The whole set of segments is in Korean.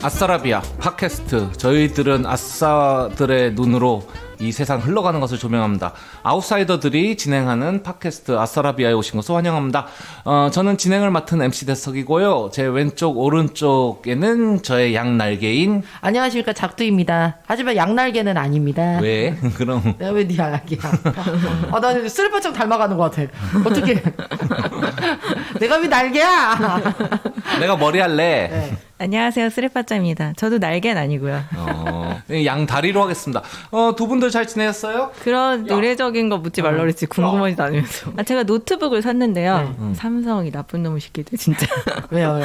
아싸라비아 팟캐스트, 저희들은 아싸들의 눈으로 이 세상 흘러가는 것을 조명합니다. 아웃사이더들이 진행하는 팟캐스트 아싸라비아에 오신 것을 환영합니다. 저는 진행을 맡은 MC 대석이고요. 제 왼쪽 오른쪽에는 저의 양날개인. 안녕하십니까, 작두입니다. 하지만 양날개는 아닙니다. 왜? 그럼 내가 왜 네 양날개야? 나 슬퍼청 닮아가는 것 같아. 어떻게? 내가 왜 날개야? 내가 머리 할래. 네. 안녕하세요, 쓰레빠짜입니다. 저도 날개는 아니고요. 양 다리로 하겠습니다. 두 분들 잘 지내셨어요? 그런 의례적인 거 묻지 말라 그랬지. 궁금하지도 않으면서. 제가 노트북을 샀는데요. 삼성이 나쁜 놈의 새끼들 진짜. 왜요?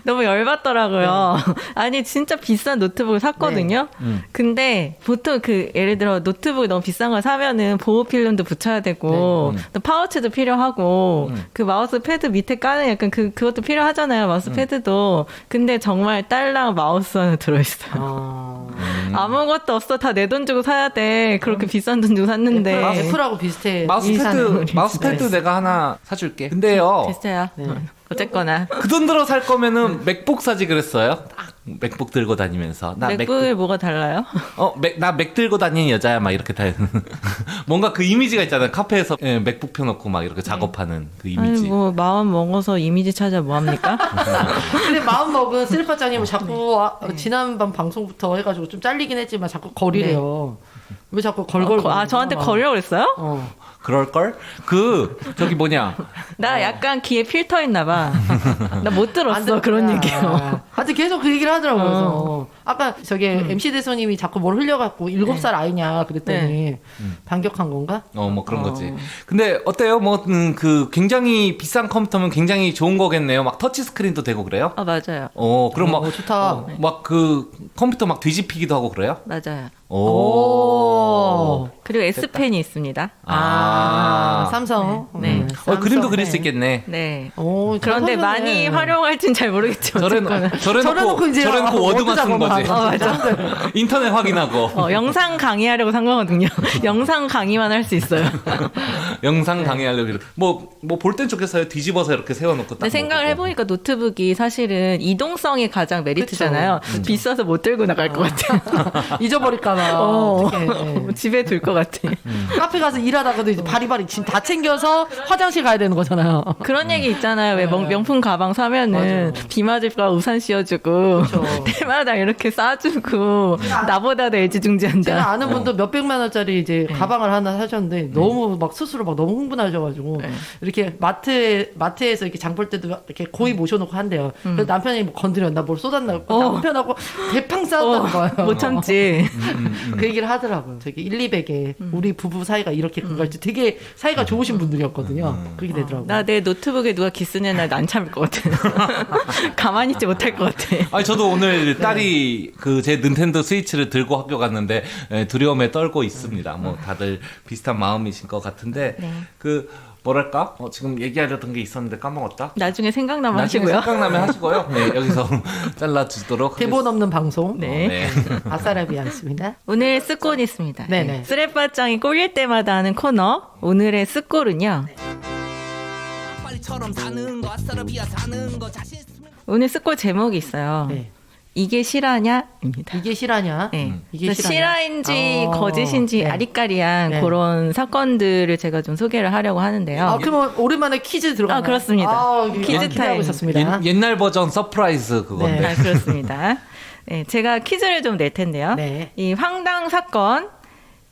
너무 열받더라고요. 아니 진짜 비싼 노트북을 샀거든요. 근데 보통 예를 들어 노트북이 너무 비싼 걸 사면은 보호 필름도 붙여야 되고 또 파우치도 필요하고 그 마우스 패드 밑에 까는 약간 그것도 필요하잖아요. 마우스 패드도. 근데 정말 딸랑 마우스 하나 들어있어요. 아무것도 없어. 다 내 돈 주고 사야 돼. 그렇게 비싼 돈 주고 샀는데. 애플하고 비슷해. 마우스패드 내가 하나 사줄게. 근데요. 됐어요. 어쨌거나. 그 돈 들어 살 거면은 맥북 사지 그랬어요? 맥북 들고 다니면서. 맥북에 뭐가 달라요? 나 맥 들고 다니는 여자야 막 이렇게 다 뭔가 그 이미지가 있잖아요. 카페에서 맥북 펴놓고 막 이렇게 작업하는 그 이미지. 아니 뭐 마음 먹어서 이미지 찾아 뭐합니까? 근데 마음 먹은 슬퍼장님은 자꾸 지난번 방송부터 해가지고 좀 잘리긴 했지만 자꾸 거리래요. 왜 자꾸 걸걸? 저한테 거리라고 그랬어요? 그럴걸? 저기 뭐냐. 나 약간 귀에 필터 있나 봐. 나 못 들었어 그런 얘기요. 하여튼 계속 그 얘기를 하더라고요. 그래서 아까 MC 대소님이 자꾸 뭘 흘려갖고 7살 아이냐 그랬더니 반격한 건가? 뭐 그런 거지. 근데 어때요? 그 굉장히 비싼 컴퓨터면 굉장히 좋은 거겠네요. 막 터치 스크린도 되고 그래요? 맞아요. 그럼 막 좋다. 막 그 컴퓨터 막 뒤집히기도 하고 그래요? 맞아요. 그리고 S펜이 있습니다. 삼성. 네. 그림도 그릴 수 있겠네. 네. 그런데 그런데 많이 활용할지는 잘 모르겠지만 저래놓고 이제 저래놓고 워드만 쓰는 거지. 맞아. 인터넷 확인하고. 영상 강의하려고 산 거거든요. 영상 강의만 할 수 있어요. 영상 강의하려고. 뭐 볼 땐 좋겠어요. 뒤집어서 이렇게 세워놓고. 근데 생각을 해보니까 노트북이 사실은 이동성이 가장 메리트잖아요. 그쵸. 비싸서 못 들고 나갈 것 같아요. 잊어버릴까봐. 집에 둘 것 같아. 카페 가서 일하다가도 이제 바리바리 짐 다 챙겨서 화장실 가야 되는 거잖아요. 그런 얘기 있잖아요. 왜 명품 가방 사면은 비 맞을까 우산 씌워주고 때마다 이렇게 싸주고 나보다 더 애지중지한다. 제가 아는 분도 몇백만 원짜리 이제 가방을 하나 사셨는데 너무 막 스스로 막 너무 흥분하셔가지고 이렇게 마트에서 이렇게 장 볼 때도 이렇게 고이 모셔놓고 한대요. 그래서 남편이 뭐 건드렸나 뭘 쏟았나 남편하고 대팡 싸웠다는 거예요. 못 참지. 그 얘기를 하더라고요. 저기 1,200에 우리 부부 사이가 이렇게 그걸지 되게 사이가 좋으신 분들이었거든요. 그렇게 되더라고요. 나 내 노트북에 누가 기스는 날 안 참을 것 같아. 가만히 있지 못할 것 같아. 저도 오늘 딸이 제 닌텐도 스위치를 들고 학교 갔는데 두려움에 떨고 있습니다. 뭐 다들 비슷한 마음이신 것 같은데 뭐랄까? 지금 얘기하려던 게 있었는데 까먹었다. 나중에 생각나면 하시고요. 생각나면 하시고요. 네, 여기서 잘라주도록 대본 없는 방송. 네. 아싸라비아였습니다. 오늘 스콜이 있습니다. 네네. 쓰레빠짱이 꼴릴 때마다 하는 코너. 오늘의 스콜은요. 오늘 스콜 제목이 있어요. 네. 이게 실화냐입니다. 이게 실화냐? 네. 이게 실화인지 거짓인지 네. 아리까리한 네. 그런 사건들을 제가 좀 소개를 하려고 하는데요. 그러면 오랜만에 퀴즈 들어가나요? 그렇습니다. 퀴즈 타임. 기대하고 있었습니다. 옛날 버전 서프라이즈 그건데. 네. 그렇습니다. 네, 제가 퀴즈를 좀 낼 텐데요. 네. 이 황당 사건.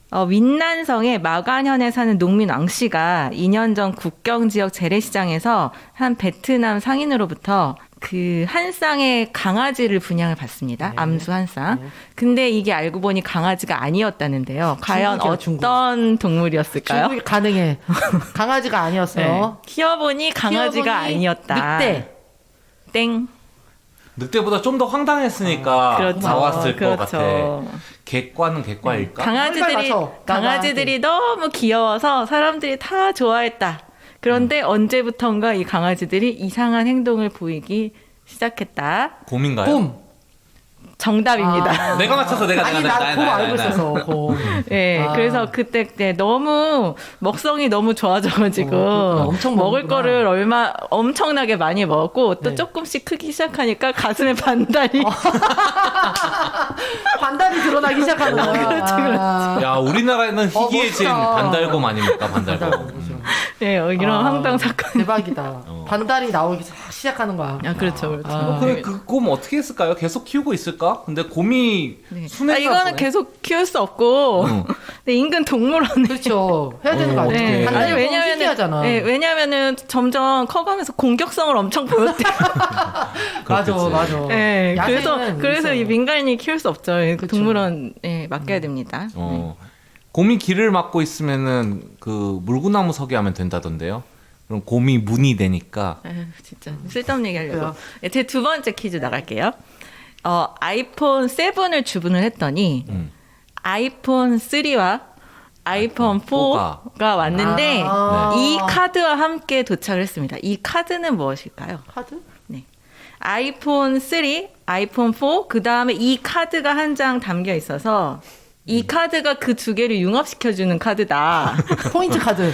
윈난성의 마가현에 사는 농민 왕 씨가 2년 전 국경 지역 재래시장에서 한 베트남 상인으로부터 한 쌍의 강아지를 분양을 받습니다. 암수 한 쌍. 근데 이게 알고 보니 강아지가 아니었다는데요. 과연 중국이야, 어떤 동물이었을까요? 중국이 가능해. 강아지가 아니었어요. 키워보니 강아지가 키워보니 아니었다. 늑대. 땡. 늑대보다 좀 더 황당했으니까 그렇죠. 나왔을 것 그렇죠. 같아. 객과는 객과일까? 강아지들이 너무 귀여워서 사람들이 다 좋아했다. 그런데 언제부턴가 이 강아지들이 이상한 행동을 보이기 시작했다. 곰인가요? 곰. 정답입니다. 아. 내가 맞춰서 내가 아니 나 그거 알고 있어서. 그거. 네, 아. 그래서 그때 네, 너무 먹성이 너무 좋아져가지고 엄청 먹을 먹는구나. 거를 엄청나게 많이 먹었고 또 네. 조금씩 크기 시작하니까 가슴에 반달이 반달이 드러나기 시작하는 거야. 그렇지, 그렇지. 아. 야, 우리나라에는 희귀해진 멋있다. 반달곰 아닙니까? 반달곰. 그렇죠. 네, 이런 아, 황당 사건. 대박이다. 반달이 나오기 시작하는 거야. 아, 그렇죠, 그렇죠. 아. 근데 그 곰 어떻게 했을까요? 계속 키우고 있을까? 근데 곰이 네. 순했나 이거는 보네. 계속 키울 수 없고 네, 인근 동물원에 그렇죠. 해야 되는 거 아니에요? 어떡해. 반달이 아니, 왜냐면 희귀하잖아. 왜냐면은 점점 커가면서 공격성을 엄청 보였대요. 맞아, 그렇겠지. 맞아. 네, 야생은 그래서 이 있어요. 민간인이 키울 수 없죠. 그쵸. 동물원에 맡겨야 됩니다. 곰이 길을 막고 있으면은 그 물구나무 서게 하면 된다던데요. 그럼 곰이 문이 되니까. 에휴, 진짜 쓸데없는 얘기 하려고. 그래요? 네, 제 두 번째 퀴즈 나갈게요. 아이폰 7을 주문을 했더니 아이폰 3와 아이폰 4가 왔는데 아. 이 카드와 함께 도착을 했습니다. 이 카드는 무엇일까요? 카드? 네. 아이폰 3, 아이폰 4, 그 다음에 이 카드가 한 장 담겨 있어서 이 카드가 그 두 개를 융합시켜주는 카드다. 포인트 카드.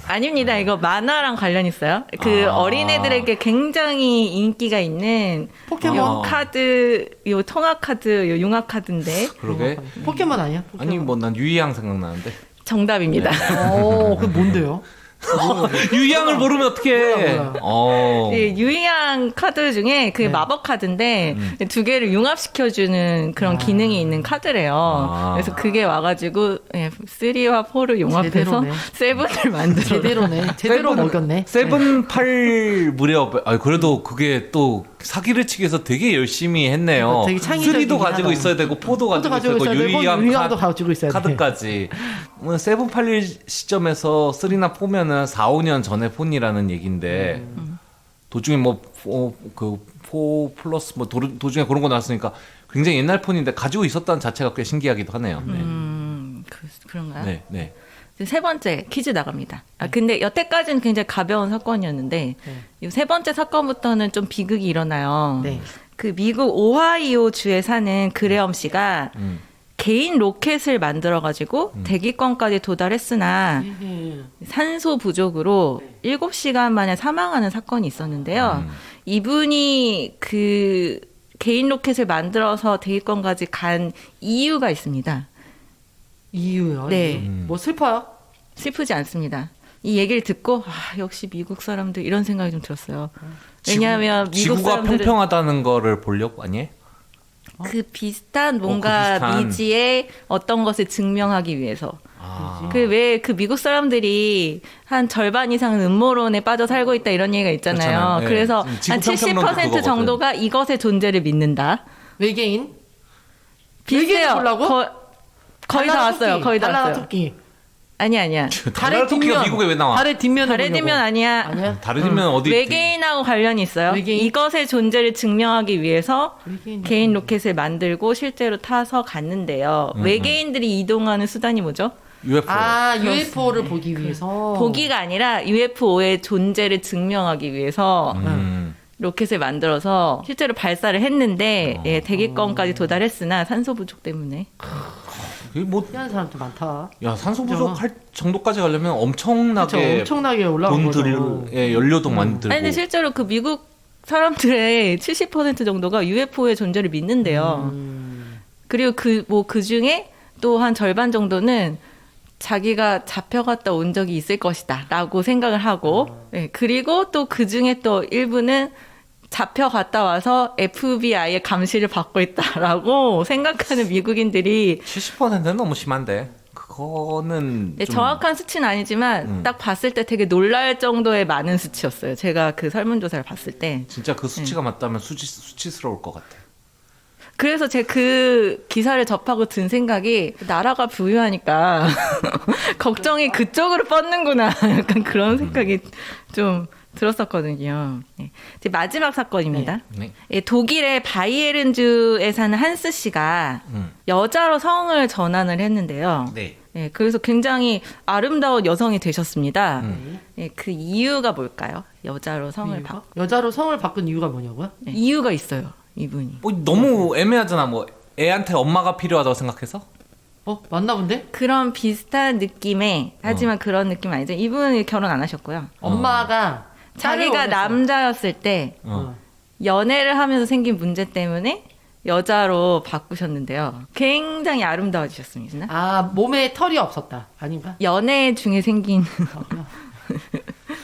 아닙니다. 이거 만화랑 관련 있어요. 그 어린애들에게 굉장히 인기가 있는 포켓몬? 요 카드, 요 통합 카드, 요 융합 카드인데 그러게. 포켓몬 아니야? 아니 뭐 난 유이양 생각나는데. 정답입니다. 오, 그게 뭔데요? 유이양을 모르면 어떡해. 몰라. 예, 유의양 카드 중에 그 마법 카드인데 두 개를 융합시켜주는 그런 기능이 있는 카드래요. 아. 그래서 그게 와가지고 3와 4를 용합해서 제대로네. 7을 만들어. 제대로네. 제대로 먹였네. 세븐 8 무렵. 아 그래도 그게 또 사기를 치기 위해서 되게 열심히 했네요. 되게 창의적이긴 3도 가지고 하다. 있어야 되고 4도 가지고 있어야 되고 유이양 유의양도 가지고 있어야 돼. 카드까지. 뭐 세븐 8 시점에서 3나 4면은 4, 5년 전에 폰이라는 얘기인데 도중에 뭐4 플러스 뭐 도중에 그런 거 나왔으니까 굉장히 옛날 폰인데 가지고 있었다는 자체가 꽤 신기하기도 하네요. 네. 그런가요? 네, 네. 세 번째 퀴즈 나갑니다. 근데 여태까지는 굉장히 가벼운 사건이었는데 이 세 번째 사건부터는 좀 비극이 일어나요. 네. 그 미국 오하이오 주에 사는 그레엄 씨가 개인 로켓을 만들어가지고 대기권까지 도달했으나 산소 부족으로 7시간 만에 사망하는 사건이 있었는데요. 이분이 그 개인 로켓을 만들어서 대기권까지 간 이유가 있습니다. 이유요? 네. 뭐 슬퍼요? 슬프지 않습니다. 이 얘기를 듣고 역시 미국 사람들 이런 생각이 좀 들었어요. 왜냐하면 미국 지구가 사람들은 평평하다는 거를 보려고 아니에요? 그 비슷한 뭔가 그 비슷한. 미지의 어떤 것을 증명하기 위해서. 아. 그 왜 그 미국 사람들이 한 절반 이상은 음모론에 빠져 살고 있다 이런 얘기가 있잖아요. 그렇잖아요. 네. 그래서 지금 한 지구 평평론도 70% 그거거든. 정도가 이것의 존재를 믿는다. 외계인? 비슷해요. 외계인 보려고? 거의 다 왔어요. 거의 다 달나라 왔어요. 토끼. 아니야. 달나라 토끼가 미국에 왜 나와? 달의 뒷면을 달의 보려고. 뒷면 아니야. 아니야? 다르면 어디? 외계인하고 관련이 있어요. 외계인? 이것의 존재를 증명하기 위해서 외계인. 개인 로켓을 만들고 실제로 타서 갔는데요. 외계인들이 이동하는 수단이 뭐죠? UFO. 아, UFO를 보기 위해서. 보기가 아니라 UFO의 존재를 증명하기 위해서 로켓을 만들어서 실제로 발사를 했는데 대기권까지 도달했으나 산소 부족 때문에 그게 뭐, 피하는 사람도 많다. 야 산소 그죠? 부족할 정도까지 가려면 그쵸, 엄청나게 엄청나게 올라간 거죠. 돈들의 연료도 만들고. 아니 근데 실제로 그 미국 사람들의 70% 정도가 UFO의 존재를 믿는데요. 그리고 그 중에 또 한 절반 정도는 자기가 잡혀갔다 온 적이 있을 것이다라고 생각을 하고, 그리고 또 그 중에 또 일부는 잡혀갔다 와서 FBI의 감시를 받고 있다라고 생각하는 미국인들이 70%는 너무 심한데. 그거는 좀 정확한 수치는 아니지만 딱 봤을 때 되게 놀랄 정도의 많은 수치였어요. 제가 그 설문조사를 봤을 때. 진짜 그 수치가 맞다면 수치스러울 것 같아. 그래서 제가 그 기사를 접하고 든 생각이 나라가 부유하니까 걱정이 그쪽으로 뻗는구나 약간 그런 생각이 좀 들었었거든요. 네. 이제 마지막 사건입니다. 네. 독일의 바이에른주에 사는 한스 씨가 여자로 성을 전환을 했는데요. 네. 네, 그래서 굉장히 아름다운 여성이 되셨습니다. 네, 그 이유가 뭘까요? 여자로 성을 여자로 성을 바꾼 이유가 뭐냐고요? 이유가 있어요. 이분이. 뭐 너무 애매하잖아. 뭐 애한테 엄마가 필요하다고 생각해서? 맞나 본데? 그런 비슷한 느낌의 하지만 그런 느낌 아니죠. 이분은 결혼 안 하셨고요. 엄마가 자기가 딸을 원했어. 남자였을 때 어. 연애를 하면서 생긴 문제 때문에 여자로 바꾸셨는데요. 굉장히 아름다워지셨습니다. 몸에 털이 없었다. 아닌가? 연애 중에 생긴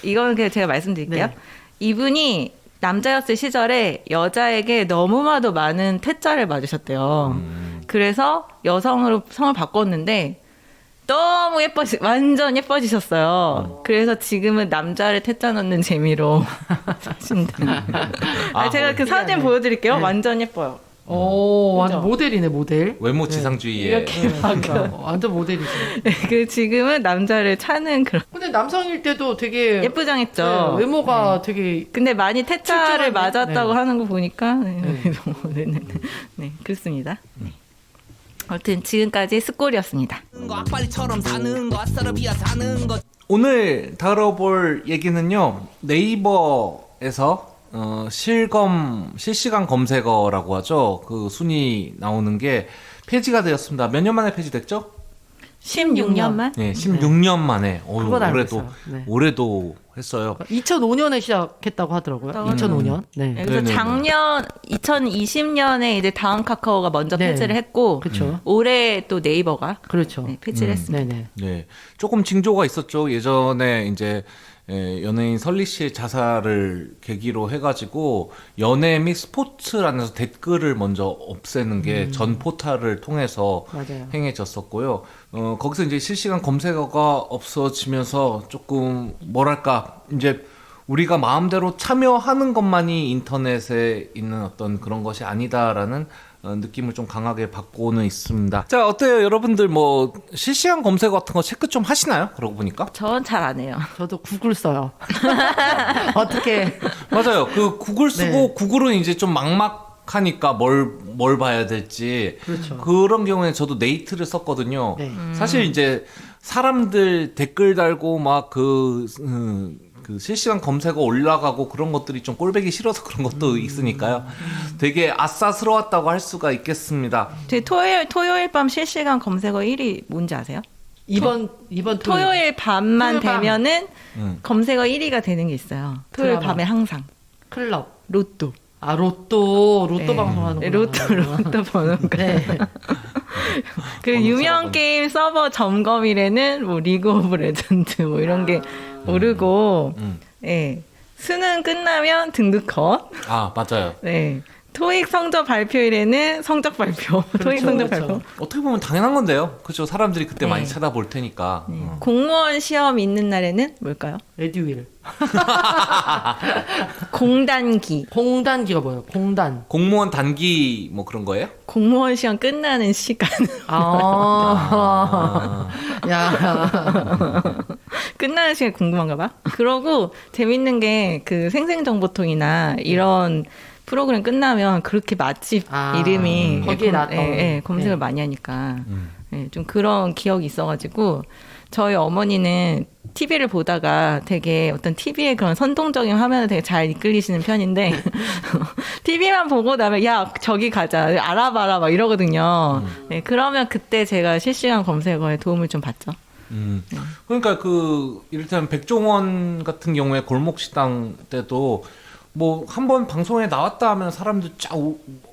이건 그냥 제가 말씀드릴게요. 네. 이분이 남자였을 시절에 여자에게 너무나도 많은 퇴짜를 맞으셨대요. 그래서 여성으로 성을 바꿨는데 너무 완전 예뻐지셨어요. 그래서 지금은 남자를 퇴짜 넣는 재미로 사신다. 제가 그 사진 보여드릴게요. 네. 완전 예뻐요. 완전 모델이네, 모델. 외모 지상주의에 이렇게 그러니까 완전 모델이지. 그 지금은 남자를 찾는 그런 근데 남성일 때도 되게 예쁘장했죠. 네, 외모가 되게 근데 많이 퇴짜를 출중하네. 맞았다고 네. 하는 거 보니까 네, 그렇습니다. 네. 아무튼 지금까지 스콜이었습니다. 악발이처럼 사는 거 아싸라비아 사는 거 오늘 다뤄볼 얘기는요. 네이버에서 실시간 검색어라고 하죠. 그 순위 나오는 게 폐지가 되었습니다. 몇 년 만에 폐지됐죠? 16년만? 네, 16년 만에. 그건 알고 올해도 있어요. 네. 올해도 했어요. 2005년에 시작했다고 하더라고요. 2005년. 네. 그래서 네네네. 작년 2020년에 이제 다음 카카오가 먼저 네. 폐지를 했고 그렇죠. 올해 또 네이버가 그렇죠. 네, 폐지를 했습니다. 네네. 네, 조금 징조가 있었죠. 예전에 이제 연예인 설리 씨의 자살을 계기로 해가지고 연예 및 스포츠란에서 댓글을 먼저 없애는 게 전 포탈을 통해서 맞아요. 행해졌었고요. 거기서 이제 실시간 검색어가 없어지면서 조금 뭐랄까 이제 우리가 마음대로 참여하는 것만이 인터넷에 있는 어떤 그런 것이 아니다라는 느낌을 좀 강하게 받고는 있습니다. 자, 어때요? 여러분들 뭐 실시간 검색어 같은 거 체크 좀 하시나요? 그러고 보니까. 전 잘 안 해요. 저도 구글 써요. 어떻게. 맞아요. 그 구글 쓰고 네. 구글은 이제 좀 막막하니까 뭘 봐야 될지. 그렇죠. 그런 경우에 저도 네이트를 썼거든요. 네. 사실 이제 사람들 댓글 달고 막 그 실시간 검색어 올라가고 그런 것들이 좀 꼴보기 싫어서 그런 것도 있으니까요. 되게 아싸스러웠다고 할 수가 있겠습니다. 제 토요일 밤 실시간 검색어 1위 뭔지 아세요? 이번 토요일 밤만 토요일 밤. 되면은 음. 검색어 1위가 되는 게 있어요. 토요일 드라마. 밤에 항상 클럽. 로또. 로또 네. 방송하는 네, 로또 번호가. 네. 그 번호 유명 찾아보니. 게임 서버 점검일에는 뭐 리그 오브 레전드 뭐 이런 게 오르고, 예. 수능 끝나면 등급 컷. 아, 맞아요. 네. 토익 성적 발표일에는 성적 발표. 토익 성적 그렇죠. 발표. 어떻게 보면 당연한 건데요. 그렇죠. 사람들이 그때 네. 많이 찾아볼 테니까. 공무원 시험 있는 날에는 뭘까요? 레디윌. 공단기. 공단기가 뭐예요? 공단. 공무원 단기 뭐 그런 거예요? 공무원 시험 끝나는 시간. 야. 끝나는 시간 궁금한가 봐. 그러고 재밌는 게 그 생생정보통이나 이런 프로그램 끝나면 그렇게 맛집 이름이 거기에 나왔던. 검색을 네. 많이 하니까 좀 그런 기억이 있어가지고 저희 어머니는 TV를 보다가 되게 어떤 TV의 그런 선동적인 화면을 되게 잘 이끌리시는 편인데 TV만 보고 나면 야 저기 가자 알아봐라 막 이러거든요. 네, 그러면 그때 제가 실시간 검색어에 도움을 좀 받죠. 그러니까 그 이를테면 백종원 같은 경우에 골목식당 때도 뭐 한 번 방송에 나왔다 하면 사람들 쫙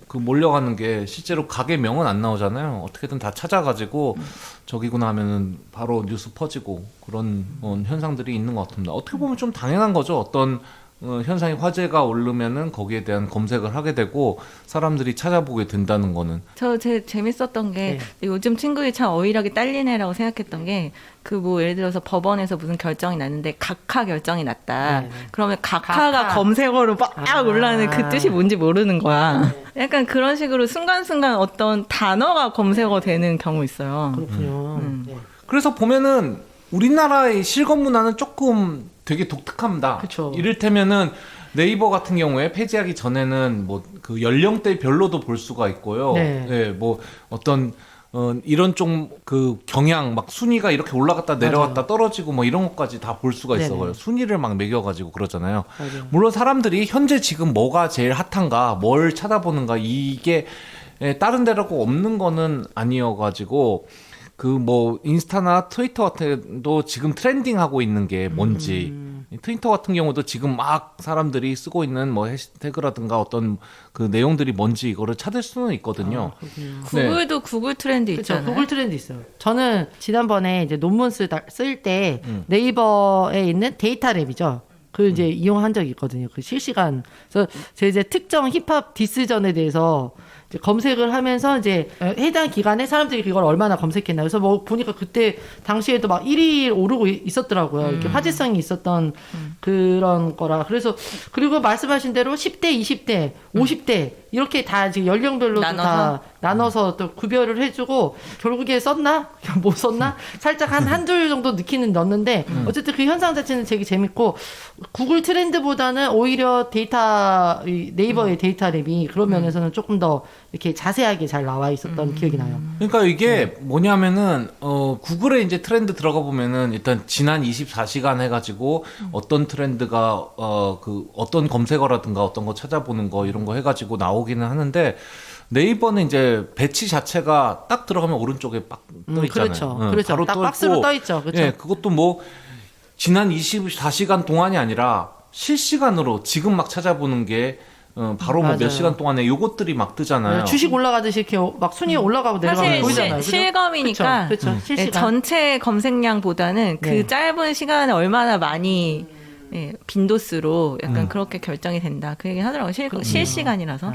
그 몰려가는 게 실제로 가게 명은 안 나오잖아요. 어떻게든 다 찾아가지고 저기구나 하면은 바로 뉴스 퍼지고 그런 현상들이 있는 것 같습니다. 어떻게 보면 좀 당연한 거죠. 어떤 현상이 화제가 오르면은 거기에 대한 검색을 하게 되고 사람들이 찾아보게 된다는 거는. 제 재밌었던 게 요즘 친구들이 참 어휘력이 딸리네라고 생각했던 게 그 뭐 예를 들어서 법원에서 무슨 결정이 났는데 각하 결정이 났다. 네. 그러면 각하가 각하. 검색어로 막 올라오는 그 뜻이 뭔지 모르는 거야. 약간 그런 식으로 순간순간 어떤 단어가 검색어 되는 경우 있어요. 그렇군요. 네. 그래서 보면은 우리나라의 실검 문화는 조금 되게 독특합니다. 그쵸. 이를테면은 네이버 같은 경우에 폐지하기 전에는 뭐 그 연령대별로도 볼 수가 있고요. 네. 뭐 어떤 이런 좀 그 경향 막 순위가 이렇게 올라갔다 내려갔다 떨어지고 뭐 이런 것까지 다 볼 수가 있어요. 네네. 순위를 막 매겨가지고 그러잖아요. 맞아요. 물론 사람들이 현재 지금 뭐가 제일 핫한가, 뭘 찾아보는가 이게 다른 데라고 없는 거는 아니어가지고 그 뭐 인스타나 트위터 같은도 지금 트렌딩하고 있는 게 뭔지 트위터 같은 경우도 지금 막 사람들이 쓰고 있는 뭐 해시태그라든가 어떤 그 내용들이 뭔지 이거를 찾을 수는 있거든요. 네. 구글도 구글 트렌드 그렇죠. 있잖아요. 구글 트렌드 있어요. 저는 지난번에 이제 논문 쓸 때 네이버에 있는 데이터랩이죠. 그 이제 이용한 적이 있거든요. 그 실시간. 그래서 제가 이제 특정 힙합 디스전에 대해서 이제 검색을 하면서 이제 해당 기간에 사람들이 그걸 얼마나 검색했나. 그래서 뭐 보니까 그때 당시에도 막 1위 오르고 있었더라고요. 이렇게 화제성이 있었던 그런 거라. 그래서 그리고 말씀하신 대로 10대, 20대, 50대 이렇게 다 지금 연령별로도 다 나눠서 또 구별을 해주고 결국에 썼나? 못 썼나? 살짝 한둘 정도 넣기는 넣었는데 어쨌든 그 현상 자체는 되게 재밌고 구글 트렌드보다는 오히려 네이버의 데이터랩이 그런 면에서는 조금 더 이렇게 자세하게 잘 나와 있었던 기억이 나요. 그러니까 이게 뭐냐면은 구글에 이제 트렌드 들어가 보면은 일단 지난 24시간 해가지고 어떤 트렌드가 그 어떤 검색어라든가 어떤 거 찾아보는 거 이런 거 해가지고 나오기는 하는데 네이버는 이제 배치 자체가 딱 들어가면 오른쪽에 빡 떠 있잖아요. 그렇죠. 그렇죠. 바로 딱 떠 박스로 있고, 떠 있죠. 그렇죠. 예, 그것도 뭐 지난 24시간 동안이 아니라 실시간으로 지금 막 찾아보는 게 바로 뭐 몇 맞아요. 시간 동안에 요것들이 막 뜨잖아요. 주식 올라가듯이 이렇게 막 순위 올라가고 내려가는 사실 거 보이잖아요. 그죠? 실검이니까 그쵸, 그쵸. 네, 실시간. 전체 검색량보다는 네. 그 짧은 시간에 얼마나 많이 빈도수로 약간 그렇게 결정이 된다. 그 얘기 하더라고요. 실시간이라서.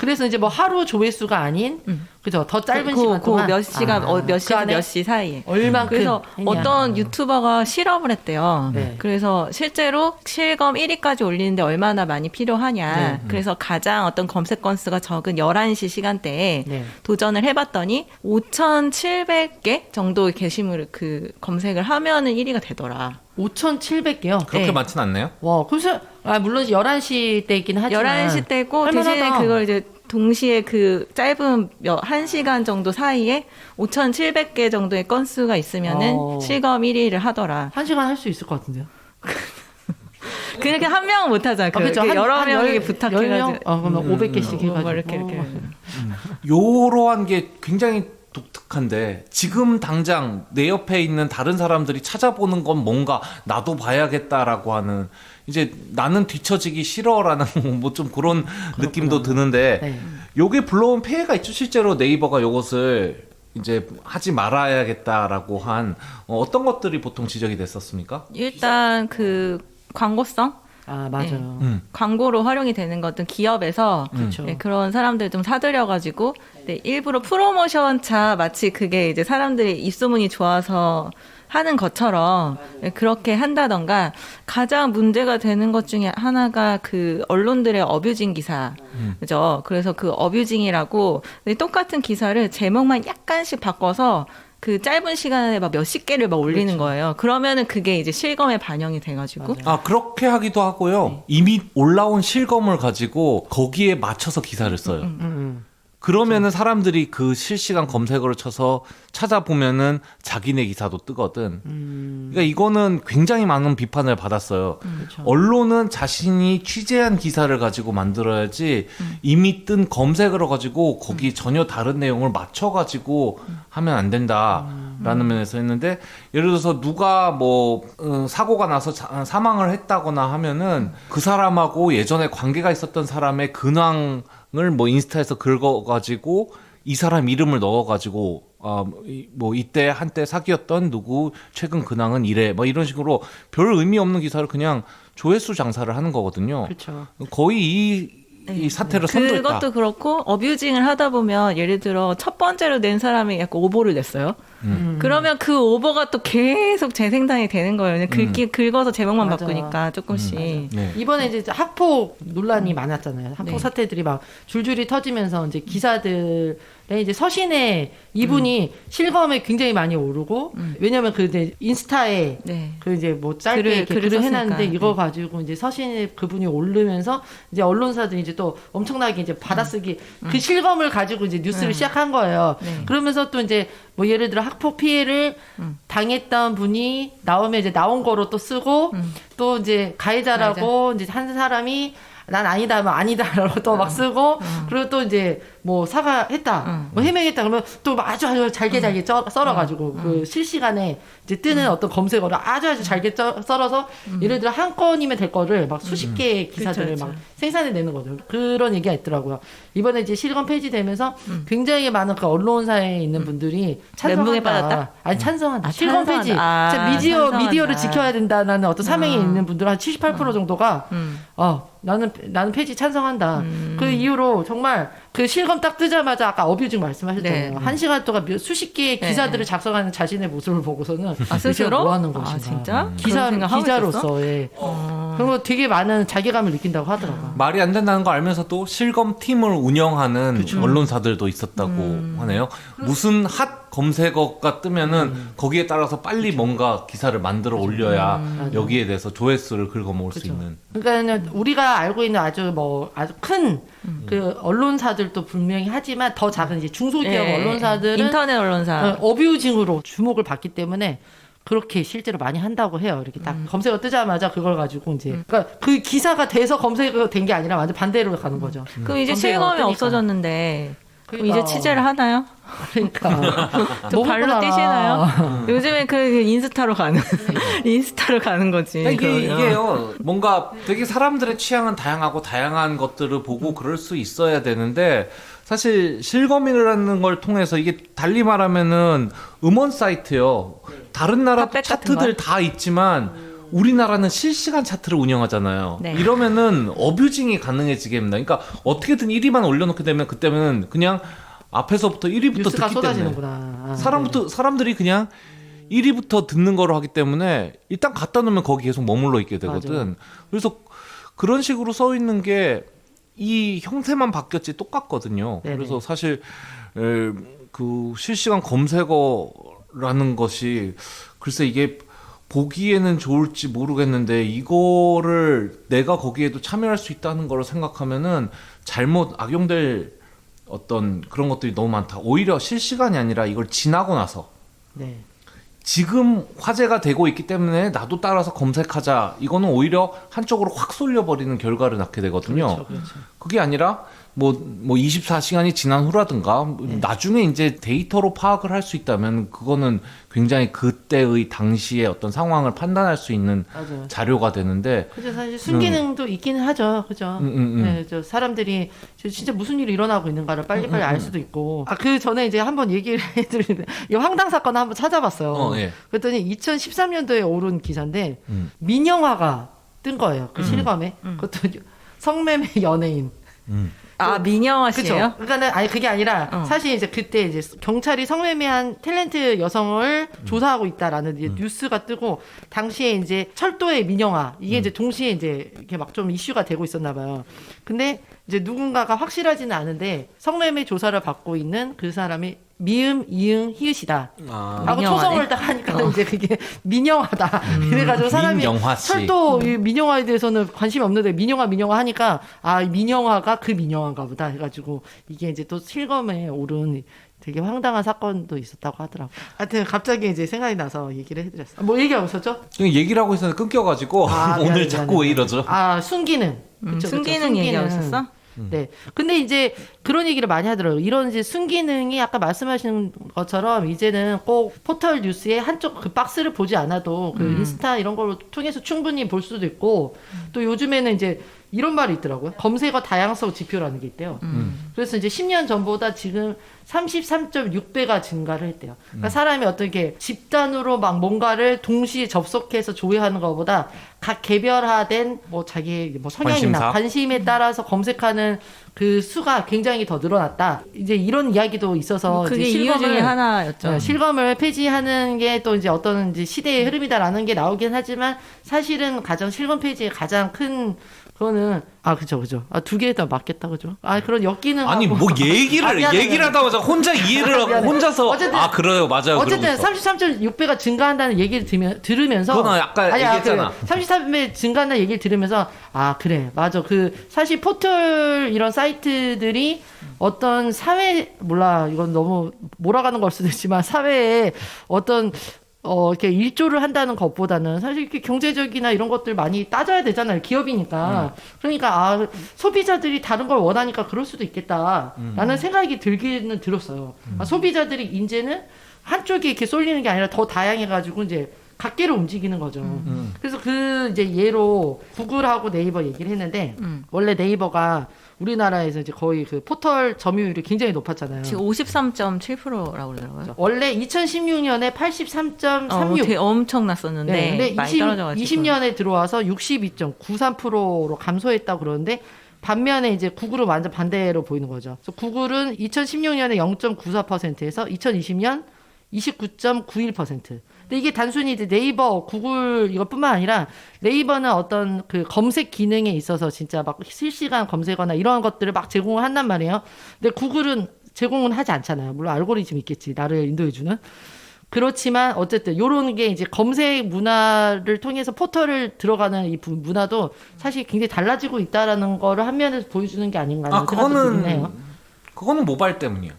그래서 이제 뭐 하루 조회수가 아닌 그죠? 더 짧은 시간 동안 몇 시간 몇 시에서 그 안에 몇 시 사이에. 얼만큼 그래서 했냐. 어떤 유튜버가 실험을 했대요. 네. 그래서 실제로 실검 1위까지 올리는데 얼마나 많이 필요하냐. 그래서 가장 어떤 검색 건수가 적은 11시 시간대에 네. 도전을 해봤더니 5,700개 정도 게시물을 그 검색을 하면은 1위가 되더라. 5,700개요. 그렇게 네. 많진 않네요. 와, 그래서 물론 11시 때이긴 하지만 11시 때고 할만하다. 대신에 그걸 이제 동시에 그 짧은 1시간 정도 사이에 5,700개 정도의 건수가 있으면은 실검 1위를 하더라. 1시간 할 수 있을 것 같은데요. 그렇게 한 명은 못 하잖아. 그쵸. 여러 명에게 열 부탁해가지고. 명? 그러면 500개씩 해가지고. 뭐 이렇게. 요러한 게 굉장히 독특한데 지금 당장 내 옆에 있는 다른 사람들이 찾아보는 건 뭔가 나도 봐야겠다라고 하는 이제 나는 뒤처지기 싫어라는 뭐 좀 그런 느낌도 드는데 네. 요게 불러온 폐해가 있죠. 실제로 네이버가 요것을 이제 하지 말아야겠다라고 한 어떤 것들이 보통 지적이 됐었습니까? 일단 그 광고성? 맞아요. 광고로 활용이 되는 것은 기업에서 그렇죠. 그런 사람들 좀 사들여가지고 일부러 프로모션차 마치 그게 이제 사람들이 입소문이 좋아서 하는 것처럼 그렇게 한다던가 가장 문제가 되는 것 중에 하나가 그 언론들의 어뷰징 기사 그죠? 그래서 그 어뷰징이라고 똑같은 기사를 제목만 약간씩 바꿔서 그 짧은 시간에 막 몇십 개를 막 올리는 거예요. 그러면은 그게 이제 실검에 반영이 돼가지고. 그렇게 하기도 하고요. 이미 올라온 실검을 가지고 거기에 맞춰서 기사를 써요. 그러면은 사람들이 그 실시간 검색어를 쳐서 찾아보면은 자기네 기사도 뜨거든. 그러니까 이거는 굉장히 많은 비판을 받았어요. 언론은 자신이 취재한 기사를 가지고 만들어야지 이미 뜬 검색어를 가지고 거기 전혀 다른 내용을 맞춰가지고 하면 안 된다라는 면에서 했는데 예를 들어서 누가 뭐 사고가 나서 사망을 했다거나 하면은 그 사람하고 예전에 관계가 있었던 사람의 근황 을 뭐 인스타에서 긁어가지고 이 사람 이름을 넣어가지고 뭐 이때 한때 사귀었던 누구 최근 근황은 이래 뭐 이런 식으로 별 의미 없는 기사를 그냥 조회수 장사를 하는 거거든요. 그렇죠. 거의 이 사태를 선도했다. 그것도 그렇고 어뷰징을 하다 보면 예를 들어 첫 번째로 낸 사람이 약간 오보를 냈어요. 그러면 그 오버가 또 계속 재생산이 되는 거예요. 그냥 긁어서 제목만 맞아. 바꾸니까 조금씩. 네. 이번에 이제 학폭 논란이 많았잖아요. 학폭 네. 사태들이 막 줄줄이 터지면서 이제 기사들의 이제 서신에 이분이 실검에 굉장히 많이 오르고 왜냐면 그 이제 인스타에 네. 그 이제 뭐 짧게 글을 이렇게 글을 해놨는데 썼으니까. 이거 가지고 이제 서신에 그분이 오르면서 이제 언론사들이 이제 또 엄청나게 이제 받아쓰기 그 실검을 가지고 이제 뉴스를 시작한 거예요. 네. 그러면서 또 이제 뭐 예를 들어 학폭 피해를 당했던 분이 나오면 이제 나온 거로 또 쓰고 또 이제 가해자라고 이제 한 사람이 난 아니다 하면 아니다라고 또 막 쓰고 그리고 또 이제 뭐 사과했다 뭐 해명했다 그러면 또 아주 잘게 썰어가지고 그 실시간에 이제 뜨는 어떤 검색어를 아주 잘게 썰어서 예를 들어 한 건이면 될 거를 막 수십 개의 기사들을 그쵸, 막 그쵸. 생산해내는 거죠. 그런 얘기가 있더라고요. 이번에 이제 실검 폐지되면서 굉장히 많은 그 언론사에 있는 분들이 멘붕에 찬성한다. 빠졌다? 아니 찬성한다. 아, 실검 찬성한다. 폐지. 아, 진짜 찬성한다. 미디어를 지켜야 된다는 어떤 사명이 있는 분들 한 78% 정도가 나는 폐지 찬성한다. 그 이후로 정말 그 실검 딱 뜨자마자 아까 어뷰징 말씀하셨잖아요. 네. 1시간 동안 수십 개의 네. 기사들을 작성하는 자신의 모습을 보고서는 아, 스스로? 뭐 하는 아, 것인가. 진짜? 그런 생각 하고 있었어? 기자로서의 그리고 되게 많은 자괴감을 느낀다고 하더라고요. 말이 안 된다는 거 알면서도 실검 팀을 운영하는 언론사들도 있었다고 하네요. 무슨 핫 검색어가 뜨면은 거기에 따라서 빨리 뭔가 기사를 만들어 올려야 여기에 대해서 조회수를 긁어먹을 수 있는. 그러니까 우리가 알고 있는 아주 큰 그 언론사들도 분명히 하지만 더 작은 이제 중소기업 예, 언론사들은 인터넷 언론사. 어뷰징으로 주목을 받기 때문에 그렇게 실제로 많이 한다고 해요. 이렇게 딱 검색어 뜨자마자 그걸 가지고 이제 그러니까 그 기사가 돼서 검색어 된 게 아니라 완전 반대로 가는 거죠. 그럼 이제 검색어가 실검이 뜨니까. 없어졌는데 그럼 그러니까. 이제 취재를 하나요? 그러니까 좀 발로 너무구나. 뛰시나요? 요즘에 그 인스타로 가는 인스타로 가는 거지. 이게, 그러면. 이게요, 뭔가 되게 사람들의 취향은 다양하고 다양한 것들을 보고 그럴 수 있어야 되는데, 사실 실검이라는 걸 통해서 이게 달리 말하면은 음원 사이트요. 다른 나라 탑백 같은 차트들 다 있지만, 우리나라는 실시간 차트를 운영하잖아요. 네. 이러면은 어뷰징이 가능해지게 됩니다. 그러니까 어떻게든 1위만 올려놓게 되면 그때는 그냥 앞에서부터 1위부터 뉴스가 듣기 때문에 쏟아지는구나. 아, 사람들이 그냥 1위부터 듣는 거로 하기 때문에 일단 갖다 놓으면 거기 계속 머물러 있게 되거든. 맞아. 그래서 그런 식으로 써 있는 게 이 형태만 바뀌었지 똑같거든요. 네네. 그래서 사실 그 실시간 검색어라는 것이 글쎄 이게 보기에는 좋을지 모르겠는데 이거를 내가 거기에도 참여할 수 있다는 걸 생각하면은 잘못 악용될 어떤 그런 것들이 너무 많다. 오히려 실시간이 아니라 이걸 지나고 나서 네. 지금 화제가 되고 있기 때문에 나도 따라서 검색하자. 이거는 오히려 한쪽으로 확 쏠려버리는 결과를 낳게 되거든요. 그렇죠, 그렇죠. 그게 아니라 뭐 24시간이 지난 후라든가 나중에 이제 데이터로 파악을 할 수 있다면 그거는 굉장히 그때의 당시의 어떤 상황을 판단할 수 있는 맞아요. 자료가 되는데 그죠. 사실 순기능도 있기는 하죠. 그죠. 네, 저 사람들이 진짜 무슨 일이 일어나고 있는가를 빨리빨리 알 수도 있고. 그 전에 이제 한번 얘기를 해드리는데, 이 황당 사건 한번 찾아봤어요. 예. 그랬더니 2013년도에 오른 기사인데, 민영화가 뜬 거예요. 그 실검에. 그것도 성매매 연예인. 아 민영화 그죠. 씨예요? 그러니까는 아니 그게 아니라 사실 이제 그때 이제 경찰이 성매매한 탤런트 여성을 조사하고 있다라는 이제 뉴스가 뜨고 당시에 이제 철도의 민영화 이게 이제 동시에 이제 이렇게 막 좀 이슈가 되고 있었나 봐요. 근데 이제 누군가가 확실하지는 않은데 성매매 조사를 받고 있는 그 사람이 미음, 이응, 히읗이다. 하고 민영화네? 초성을 딱 하니까 이제 그게 민영화다. 이래가지고 사람이 민영화 씨. 철도 이 민영화에 대해서는 관심이 없는데 민영화 하니까 아, 민영화가 그 민영화인가 보다 해가지고 이게 이제 또 실검에 오른 되게 황당한 사건도 있었다고 하더라고요. 하여튼 갑자기 이제 생각이 나서 얘기를 해드렸어요. 뭐 얘기하고 있었죠? 그냥 얘기를 하고 있었는데 끊겨가지고 오늘 미안해, 자꾸 미안해. 왜 이러죠? 아, 순기능. 그쵸, 순기능 얘기하고 있었어? 네. 근데 이제 그런 얘기를 많이 하더라고요. 이런 이제 순기능이 아까 말씀하신 것처럼 이제는 꼭 포털 뉴스의 한쪽 그 박스를 보지 않아도 그 인스타 이런 걸로 통해서 충분히 볼 수도 있고 또 요즘에는 이제 이런 말이 있더라고요. 검색어 다양성 지표라는 게 있대요. 그래서 이제 10년 전보다 지금 33.6배가 증가를 했대요. 그러니까 사람이 어떻게 집단으로 막 뭔가를 동시에 접속해서 조회하는 것보다 각 개별화된 뭐 자기 뭐 성향이나 관심사? 관심에 따라서 검색하는 그 수가 굉장히 더 늘어났다. 이제 이런 이야기도 있어서 그게 이제 이유 중에 하나였죠. 실검을 폐지하는 게 또 이제 어떤 이제 시대의 흐름이다라는 게 나오긴 하지만 사실은 가장 실검 폐지의 가장 큰 그거는 그죠. 두 개 다 맞겠다, 그죠? 그런 엮이는 아니 하고. 뭐 얘기를 미안해. 하다마자 혼자 이해를 하고 미안해. 혼자서 어쨌든- 그래요 맞아요. 어쨌든 그러고 있어. 33.6배가 증가한다는 얘기를 들으면서 그거는 아까 얘기했잖아. 33배 증가한다는 얘기를 들으면서 그래 맞아 사실 포털 이런 사이트들이 어떤 사회 몰라 이건 너무 몰아가는 걸 수도 있지만 사회에 어떤 이렇게 일조를 한다는 것보다는 사실 이렇게 경제적이나 이런 것들 많이 따져야 되잖아요. 기업이니까. 그러니까, 소비자들이 다른 걸 원하니까 그럴 수도 있겠다라는 생각이 들기는 들었어요. 소비자들이 이제는 한쪽에 이렇게 쏠리는 게 아니라 더 다양해가지고 이제 각계로 움직이는 거죠. 그래서 이제 예로 구글하고 네이버 얘기를 했는데, 원래 네이버가 우리나라에서 이제 거의 그 포털 점유율이 굉장히 높았잖아요. 지금 53.7%라고 그러더라고요. 원래 2016년에 83.36. 되게 엄청났었는데 네, 근데 많이 떨어져가지고 20년에 들어와서 62.93%로 감소했다고 그러는데 반면에 이제 구글은 완전 반대로 보이는 거죠. 그래서 구글은 2016년에 0.94%에서 2020년 29.91%. 근데 이게 단순히 이제 네이버, 구글 이것뿐만 아니라 네이버는 어떤 그 검색 기능에 있어서 진짜 막 실시간 검색어나 이런 것들을 막 제공을 한단 말이에요. 근데 구글은 제공은 하지 않잖아요. 물론 알고리즘이 있겠지. 나를 인도해주는. 그렇지만 어쨌든 요런 게 이제 검색 문화를 통해서 포털을 들어가는 이 문화도 사실 굉장히 달라지고 있다라는 거를 한 면에서 보여주는 게 아닌가 하는 생각도 들긴 해요. 그거는 모바일 때문이야.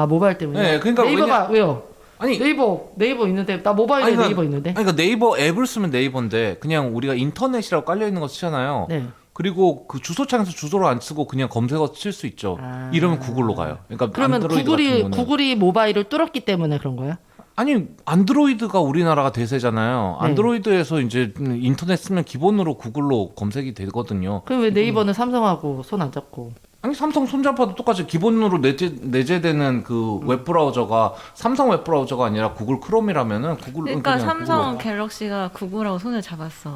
모바일 때문에. 네, 그러니까 네이버가 왜요? 아니 네이버 있는데 나 모바일에 네이버 있는데. 그러니까 네이버 앱을 쓰면 네이버인데 그냥 우리가 인터넷이라고 깔려 있는 거 쓰잖아요. 네. 그리고 그 주소창에서 주소를 안 쓰고 그냥 검색어 칠 수 있죠. 이러면 구글로 가요. 그러니까 그러면 안드로이드 같은 거는. 구글이 모바일을 뚫었기 때문에 그런 거예요? 아니 안드로이드가 우리나라가 대세잖아요. 네. 안드로이드에서 이제 인터넷 쓰면 기본으로 구글로 검색이 되거든요. 그럼 왜 네이버는 삼성하고 손 안 잡고? 아니 삼성 손잡아도 똑같이 기본으로 내재되는 그 웹브라우저가 삼성 웹브라우저가 아니라 구글 크롬이라면은 구글 그러니까 그냥 삼성 구글. 갤럭시가 구글하고 손을 잡았어.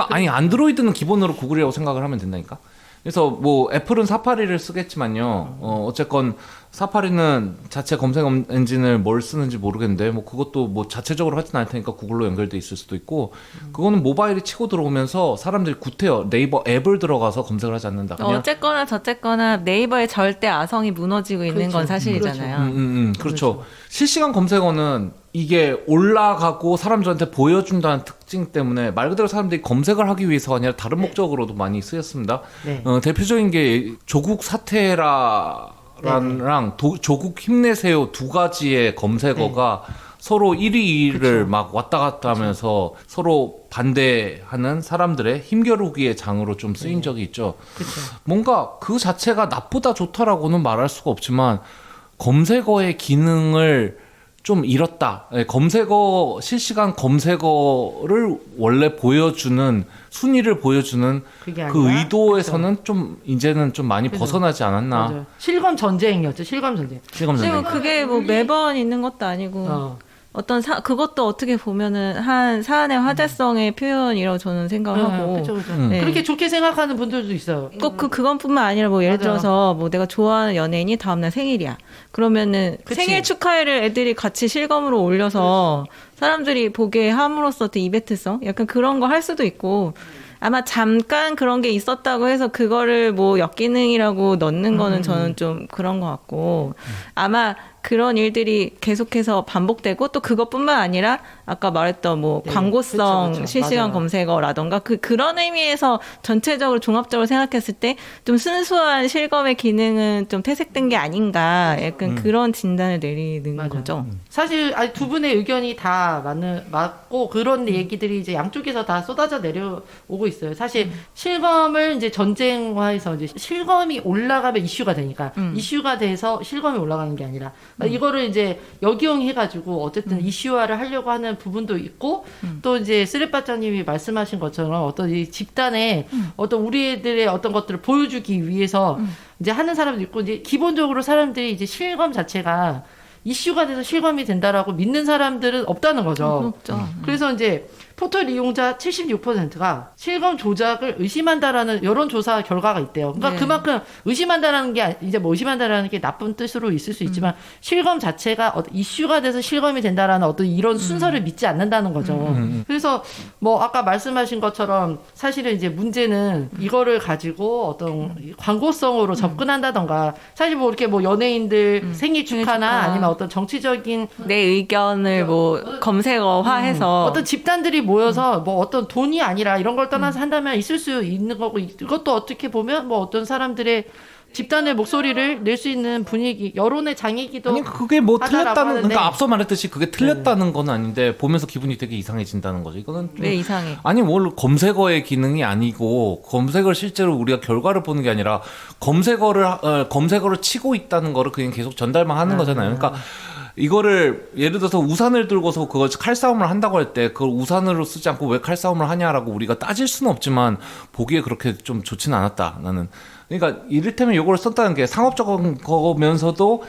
아니 안드로이드는 기본으로 구글이라고 생각을 하면 된다니까. 그래서 뭐 애플은 사파리를 쓰겠지만요. 어쨌건 사파리는 자체 검색 엔진을 뭘 쓰는지 모르겠는데 뭐 그것도 뭐 자체적으로 하진 않을 테니까 구글로 연결돼 있을 수도 있고 그거는 모바일이 치고 들어오면서 사람들이 구태여 네이버 앱을 들어가서 검색을 하지 않는다. 그냥 어쨌거나 저쨌거나 네이버의 절대 아성이 무너지고 있는 건 그렇죠. 사실이잖아요. 그렇죠. 실시간 검색어는 이게 올라가고 사람들한테 보여준다는 특징 때문에 말 그대로 사람들이 검색을 하기 위해서가 아니라 다른 목적으로도 많이 쓰였습니다. 네. 대표적인 게 조국 사태라랑 조국 힘내세요 두 가지의 검색어가 서로 1위, 2위를 막 왔다 갔다 하면서 서로 반대하는 사람들의 힘겨루기의 장으로 좀 쓰인 적이 있죠. 그렇죠. 뭔가 그 자체가 나쁘다 좋다라고는 말할 수가 없지만 검색어의 기능을 좀 잃었다. 실시간 검색어를 원래 보여주는 순위를 보여주는 그게 그 아니라? 의도에서는 좀 이제는 좀 많이 그죠. 벗어나지 않았나. 맞아요. 실검 전쟁이었죠. 실검 전쟁. 실검 그리고 전쟁. 그게 뭐 매번 있는 것도 아니고 어떤 그것도 어떻게 보면은 한 사안의 화제성의 표현이라고 저는 생각을 하고 그렇죠, 그렇죠. 네. 그렇게 좋게 생각하는 분들도 있어요. 꼭 그건뿐만 아니라 뭐 예를 맞아요. 들어서 뭐 내가 좋아하는 연예인이 다음날 생일이야. 그러면은 그치. 생일 축하회를 애들이 같이 실검으로 올려서 사람들이 보게 함으로써 어떤 이벤트성 약간 그런 거 할 수도 있고 아마 잠깐 그런 게 있었다고 해서 그거를 뭐 역기능이라고 넣는 거는 저는 좀 그런 것 같고 아마 그런 일들이 계속해서 반복되고 또 그것뿐만 아니라 아까 말했던 뭐 네, 광고성 그쵸. 실시간 맞아요. 검색어라던가 그런 의미에서 전체적으로 종합적으로 생각했을 때 좀 순수한 실검의 기능은 좀 퇴색된 게 아닌가 약간 그런 진단을 내리는 맞아요. 거죠. 사실 두 분의 의견이 다 맞고 그런 얘기들이 이제 양쪽에서 다 쏟아져 내려오고 있어요. 사실 실검을 이제 전쟁화해서 이제 실검이 올라가면 이슈가 되니까 이슈가 돼서 실검이 올라가는 게 아니라 이거를 이제 역이용해가지고 어쨌든 이슈화를 하려고 하는 부분도 있고 또 이제 쓰레빠짜님이 말씀하신 것처럼 어떤 이 집단의 어떤 우리들의 어떤 것들을 보여주기 위해서 이제 하는 사람도 있고 이제 기본적으로 사람들이 이제 실검 자체가 이슈가 돼서 실검이 된다라고 믿는 사람들은 없다는 거죠. 없죠. 그래서 이제 포털 이용자 76%가 실검 조작을 의심한다라는 여론조사 결과가 있대요. 그러니까 네. 그만큼 의심한다라는 게 이제 뭐 의심한다라는 게 나쁜 뜻으로 있을 수 있지만 실검 자체가 이슈가 돼서 실검이 된다라는 어떤 이런 순서를 믿지 않는다는 거죠. 그래서 뭐 아까 말씀하신 것처럼 사실은 이제 문제는 이거를 가지고 어떤 광고성으로 접근한다던가 사실 뭐 이렇게 뭐 연예인들 생일 축하나 축하. 아니면 어떤 정치적인 내 의견을 뭐 검색어화해서 어떤 집단들이 모여서 뭐 어떤 돈이 아니라 이런 걸 떠나서 한다면 있을 수 있는 거고 이것도 어떻게 보면 뭐 어떤 사람들의 집단의 목소리를 낼 수 있는 분위기 여론의 장이기도 아니 그게 뭐 하다라고 틀렸다는 하는데. 그러니까 앞서 말했듯이 그게 틀렸다는 건 아닌데 보면서 기분이 되게 이상해진다는 거죠. 이거는 좀 왜 이상해? 아니 뭘 검색어의 기능이 아니고 검색어를 실제로 우리가 결과를 보는 게 아니라 검색어를 치고 있다는 거를 그냥 계속 전달만 하는 거잖아요. 그러니까 이거를 예를 들어서 우산을 들고서 그걸 칼싸움을 한다고 할 때 그걸 우산으로 쓰지 않고 왜 칼싸움을 하냐라고 우리가 따질 수는 없지만 보기에 그렇게 좀 좋지는 않았다 나는. 그러니까 이를테면 이걸 썼다는 게 상업적인 거면서도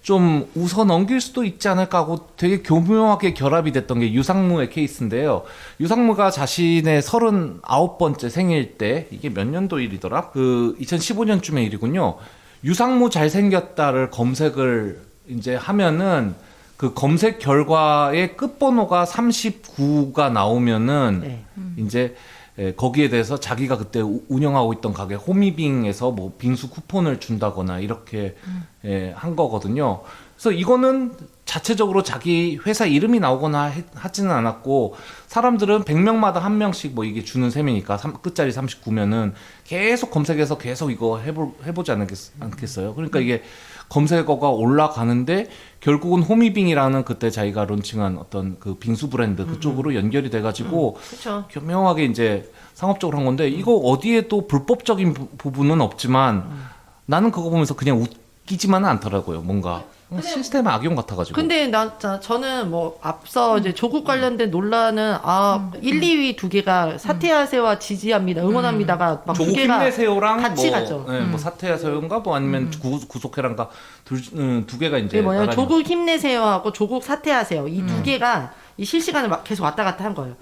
좀 웃어 넘길 수도 있지 않을까 하고 되게 교묘하게 결합이 됐던 게 유상무의 케이스인데요. 유상무가 자신의 39번째 생일 때 이게 몇 년도 일이더라? 그 2015년쯤의 일이군요. 유상무 잘생겼다를 검색을 이제 하면은 그 검색 결과의 끝번호가 39가 나오면은 네. 이제 거기에 대해서 자기가 그때 운영하고 있던 가게 호미빙에서 뭐 빙수 쿠폰을 준다거나 이렇게 한 거거든요. 그래서 이거는 자체적으로 자기 회사 이름이 나오거나 하지는 않았고 사람들은 100명마다 한 명씩 뭐 이게 주는 셈이니까 끝자리 39면은 계속 검색해서 계속 이거 해보지 않겠어요? 그러니까 이게 검색어가 올라가는데 결국은 호미빙이라는 그때 자기가 론칭한 어떤 그 빙수 브랜드 그쪽으로 연결이 돼가지고 그렇죠. 교묘하게 이제 상업적으로 한 건데 이거 어디에 또 불법적인 부분은 없지만 나는 그거 보면서 그냥 웃기지만은 않더라고요. 뭔가 시스템의 악용 같아가지고. 근데 저는 뭐 앞서 이제 조국 관련된 논란은 1, 2위 두 개가 사퇴하세요와 지지합니다, 응원합니다가 막 두 조국 개가 힘내세요랑 같이 뭐, 가죠. 뭐 사퇴하세요인가 뭐 아니면 구속해란가 두 개가 이제 이게 뭐냐면 나란히- 조국 힘내세요하고 조국 사퇴하세요 이 두 개가 이 실시간을 막 계속 왔다 갔다 한 거예요.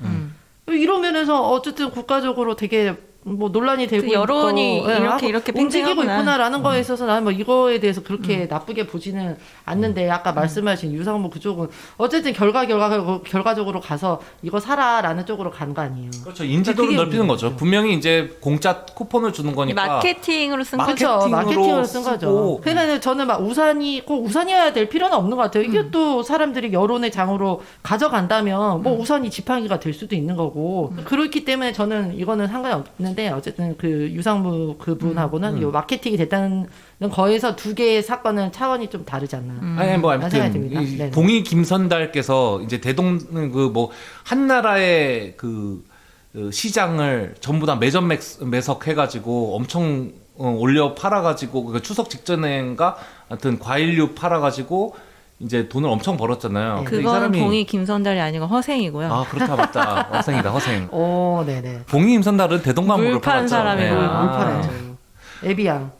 이런 면에서 어쨌든 국가적으로 되게 뭐 논란이 되고 그 여론이 있고, 이렇게 움직이고 팽팽하구나. 있구나라는 거에 있어서 나는 뭐 이거에 대해서 그렇게 나쁘게 보지는 않는데 아까 말씀하신 유상무 그쪽은 어쨌든 결과적으로 가서 이거 사라라는 쪽으로 간 거 아니에요. 그렇죠. 인지도를 그게 넓히는 문제죠. 거죠. 분명히 이제 공짜 쿠폰을 주는 거니까. 마케팅으로 쓴 마케팅- 거죠. 그렇죠. 마케팅으로 쓴 쓰고. 거죠. 그러니까 저는 막 우산이 꼭 우산이어야 될 필요는 없는 것 같아요. 이게 또 사람들이 여론의 장으로 가져간다면 뭐 우산이 지팡이가 될 수도 있는 거고 그렇기 때문에 저는 이거는 상관이 없는데 어쨌든 그 유상무 그분하고는 요 마케팅이 됐다는 거에서 두 개의 사건은 차원이 좀 다르지 않나. 아니 뭐 라는 생각이 아무튼 듭니다. 이 네네. 동희 김선달께서 이제 그 뭐 한나라의 그 시장을 전부 다 매점 매석 해가지고 엄청 올려 팔아가지고 그 추석 직전인가 하여튼 과일류 팔아가지고 이제 돈을 엄청 벌었잖아요. 근데 이 그건 사람이 동희 김선달이 아니고 허생이고요. 아 그렇다 맞다 허생이다 허생. 오, 네네. 동희 김선달은 대동강물을 물 파는 팔았죠. 사람이고요. 네. 아. 물 팔아야죠. 에비앙.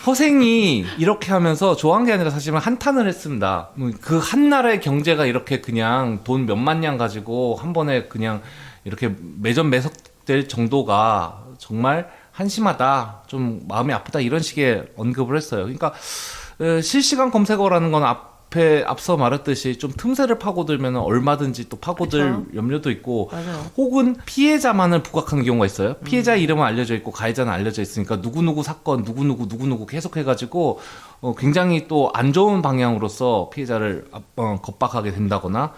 허생이 이렇게 하면서 좋아한 게 아니라 사실은 한탄을 했습니다. 그 한 나라의 경제가 이렇게 그냥 돈 몇만 냥 가지고 한 번에 그냥 이렇게 매점 매석될 정도가 정말 한심하다, 좀 마음이 아프다 이런 식의 언급을 했어요. 그러니까 실시간 검색어라는 건 앞서 말했듯이 좀 틈새를 파고들면 얼마든지 또 파고들 그쵸. 염려도 있고 맞아요. 혹은 피해자만을 부각하는 경우가 있어요. 피해자 이름은 알려져 있고 가해자는 알려져 있으니까 누구누구 사건 누구누구 계속 해가지고 굉장히 또 안 좋은 방향으로서 피해자를 겁박하게 된다거나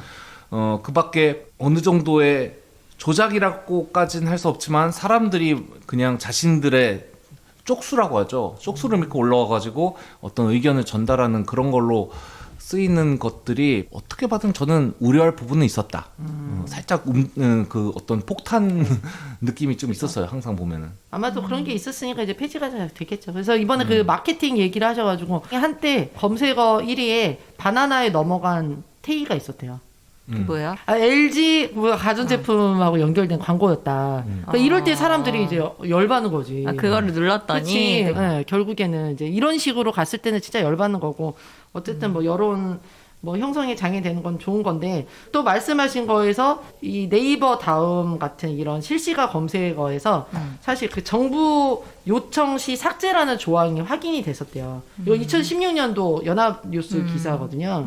그 밖에 어느 정도의 조작이라고까지는 할 수 없지만 사람들이 그냥 자신들의 쪽수라고 하죠. 쪽수를 믿고 올라와가지고 어떤 의견을 전달하는 그런 걸로 쓰이는 것들이 어떻게 봐든 저는 우려할 부분은 있었다. 살짝 그 어떤 폭탄 느낌이 좀 있었어요. 항상 보면은. 아마도 그런 게 있었으니까 이제 폐지가 잘 됐겠죠. 그래서 이번에 그 마케팅 얘기를 하셔가지고 한때 검색어 1위에 바나나에 넘어간 테이가 있었대요. 뭐야? LG 뭐 가전제품하고 연결된 광고였다. 그러니까 이럴 때 사람들이 이제 열받는 거지. 그거를 눌렀더니 그치. 네, 결국에는 이제 이런 식으로 갔을 때는 진짜 열받는 거고 어쨌든 뭐 여론 뭐 형성에 장애되는 건 좋은 건데 또 말씀하신 거에서 이 네이버 다음 같은 이런 실시간 검색어에서 사실 그 정부 요청 시 삭제라는 조항이 확인이 됐었대요. 이거 2016년도 연합뉴스 기사거든요.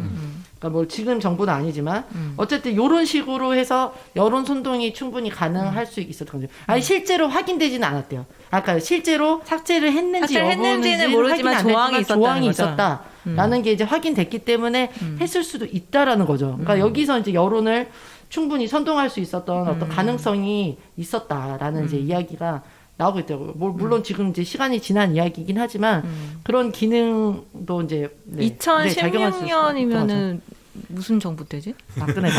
그러니까 뭐 지금 정부는 아니지만 어쨌든 이런 식으로 해서 여론 선동이 충분히 가능할 수 있었던 거죠. 아니 실제로 확인되지는 않았대요. 아까 실제로 삭제를 했는지 삭제했는지는 모르지만 확인 안 조항이 됐지만 조항이 있었다는 있었다라는 게 이제 확인됐기 때문에 했을 수도 있다라는 거죠. 그러니까 여기서 이제 여론을 충분히 선동할 수 있었던 어떤 가능성이 있었다라는 이제 이야기가 나오고 있더라고요. 물론 지금 이제 시간이 지난 이야기이긴 하지만 그런 기능도 이제 작용할 수 있었던 거죠. 2016년이면은 무슨 정부 때지? 박근혜.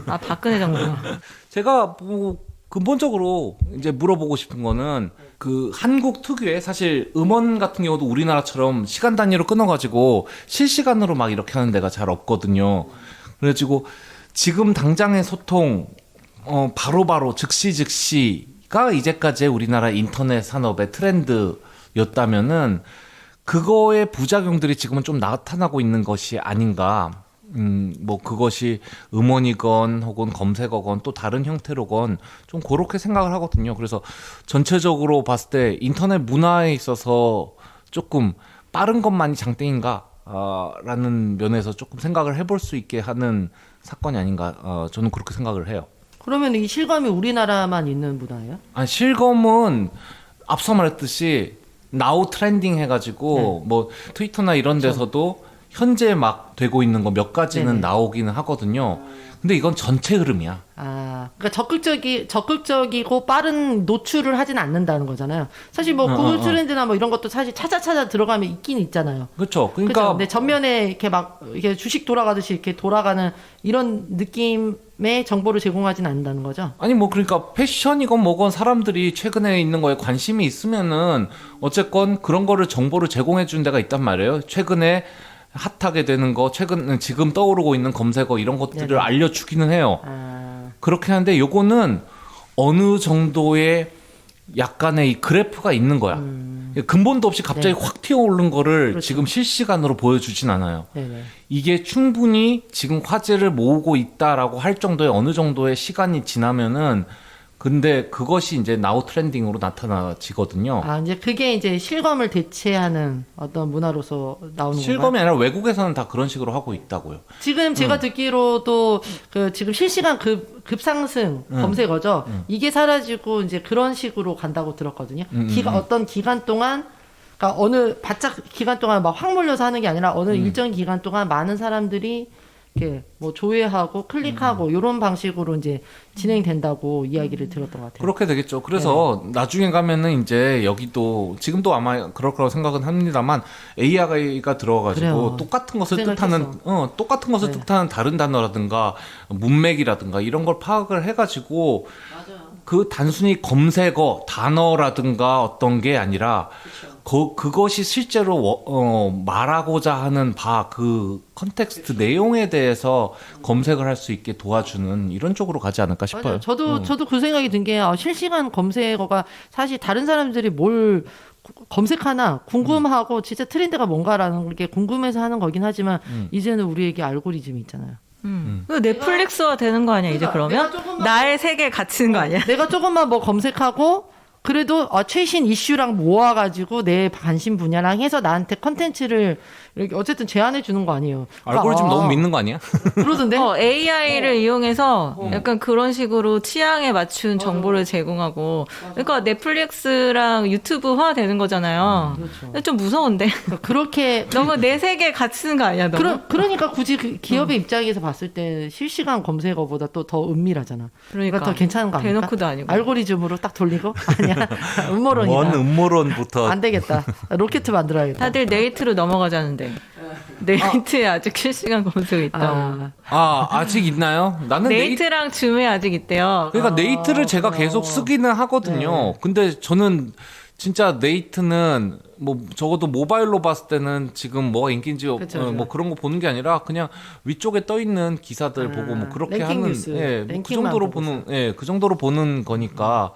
박근혜 정부. 제가 뭐 근본적으로 이제 물어보고 싶은 거는 그 한국 특유의 사실 음원 같은 경우도 우리나라처럼 시간 단위로 끊어가지고 실시간으로 막 이렇게 하는 데가 잘 없거든요. 그래가지고 지금 당장의 소통 바로바로 즉시가 이제까지의 우리나라 인터넷 산업의 트렌드였다면은 그거의 부작용들이 지금은 좀 나타나고 있는 것이 아닌가. 뭐 그것이 음원이건 혹은 검색어건 또 다른 형태로건 좀 그렇게 생각을 하거든요. 그래서 전체적으로 봤을 때 인터넷 문화에 있어서 조금 빠른 것만이 장땡인가 라는 면에서 조금 생각을 해볼 수 있게 하는 사건이 아닌가 저는 그렇게 생각을 해요. 그러면 이 실검이 우리나라만 있는 문화예요? 아니, 실검은 앞서 말했듯이 나우 트렌딩 해가지고 뭐 트위터나 이런 데서도 현재 막 되고 있는 거 몇 가지는 네네. 나오기는 하거든요. 근데 이건 전체 흐름이야. 그러니까 적극적이고 빠른 노출을 하진 않는다는 거잖아요. 사실 뭐 구글 트렌드나 뭐 이런 것도 사실 찾아 들어가면 있긴 있잖아요. 그렇죠. 그러니까 그러니까 근데 전면에 이렇게 막 이렇게 주식 돌아가듯이 이렇게 돌아가는 이런 느낌의 정보를 제공하진 않는다는 거죠. 아니 뭐 그러니까 패션이건 뭐건 사람들이 최근에 있는 거에 관심이 있으면은 어쨌건 그런 거를 정보를 제공해 준 데가 있단 말이에요. 최근에 핫하게 되는 거, 지금 떠오르고 있는 검색어 이런 것들을 네네. 알려주기는 해요. 그렇게 하는데 요거는 어느 정도의 약간의 이 그래프가 있는 거야. 근본도 없이 갑자기 네. 확 튀어오른 거를 그렇죠. 지금 실시간으로 보여주진 않아요. 네네. 이게 충분히 지금 화제를 모으고 있다라고 할 정도의 어느 정도의 시간이 지나면은 근데 그것이 이제 나우 트렌딩으로 나타나지거든요. 이제 그게 이제 실검을 대체하는 어떤 문화로서 나오는 실검이 건가요? 아니라 외국에서는 다 그런 식으로 하고 있다고요. 지금 제가 듣기로도 그 지금 실시간 급상승 검색어죠. 이게 사라지고 이제 그런 식으로 간다고 들었거든요. 어떤 기간 동안 그러니까 어느 바짝 기간 동안 막 확 몰려서 하는 게 아니라 어느 일정 기간 동안 많은 사람들이 이렇게 뭐 조회하고 클릭하고 이런 방식으로 이제 진행된다고 이야기를 들었던 것 같아요. 그렇게 되겠죠. 그래서 나중에 가면은 이제 여기도 지금도 아마 그럴 거라고 생각은 합니다만 AI가 들어가지고 그래요. 똑같은 것을 생각했어. 네. 뜻하는 다른 단어라든가 문맥이라든가 이런 걸 파악을 해가지고 그 단순히 검색어 단어라든가 어떤 게 아니라 그것이 실제로 말하고자 하는 그 컨텍스트 내용에 대해서 검색을 할 수 있게 도와주는 이런 쪽으로 가지 않을까 싶어요. 맞아요. 저도 그 생각이 든 게 실시간 검색어가 사실 다른 사람들이 뭘 검색하나 궁금하고 진짜 트렌드가 뭔가라는 게 궁금해서 하는 거긴 하지만 이제는 우리에게 알고리즘이 있잖아요. 그 넷플릭스화 되는 거 아니야, 이제 그러니까 그러면? 내가 조금만- 나의 세계 갇히는 거 아니야? 내가 조금만 뭐 검색하고 그래도 최신 이슈랑 모아가지고 내 관심 분야랑 해서 나한테 컨텐츠를 이렇게 어쨌든 제안해 주는 거 아니에요. 알고리즘 그러니까, 너무 믿는 거 아니야? 그러던데? AI를 이용해서 약간 그런 식으로 취향에 맞춘 정보를 제공하고. 그러니까 넷플릭스랑 유튜브화 되는 거잖아요. 그렇죠. 근데 좀 무서운데. 그렇게 너무 내 세계에 갇히는 거 아니야, 너무? 그러니까 굳이 그 기업의 입장에서 봤을 때 실시간 검색어보다 또 더 은밀하잖아. 그러니까. 더 괜찮은 거 아닐까? 대놓고도 아니고. 알고리즘으로 딱 돌리고 아니야. 음모론이다. 음모론부터 안 되겠다. 로켓 만들어야겠다. 다들 네이트로 넘어가자는데. 네이트에 아직 실시간 검색어 있다고. 아직 있나요? 나는 네이트랑 줌에 아직 있대요. 그러니까 네이트를 제가 계속 쓰기는 하거든요. 네. 근데 저는 진짜 네이트는 뭐 적어도 모바일로 봤을 때는 지금 뭐가 인기인지 그쵸. 뭐 그런 거 보는 게 아니라 그냥 위쪽에 떠 있는 기사들 보고 뭐 그렇게 랭킹 하는 뉴스, 예, 뭐그 랭킹만 정도로 보고 보는 그 정도로 보는 거니까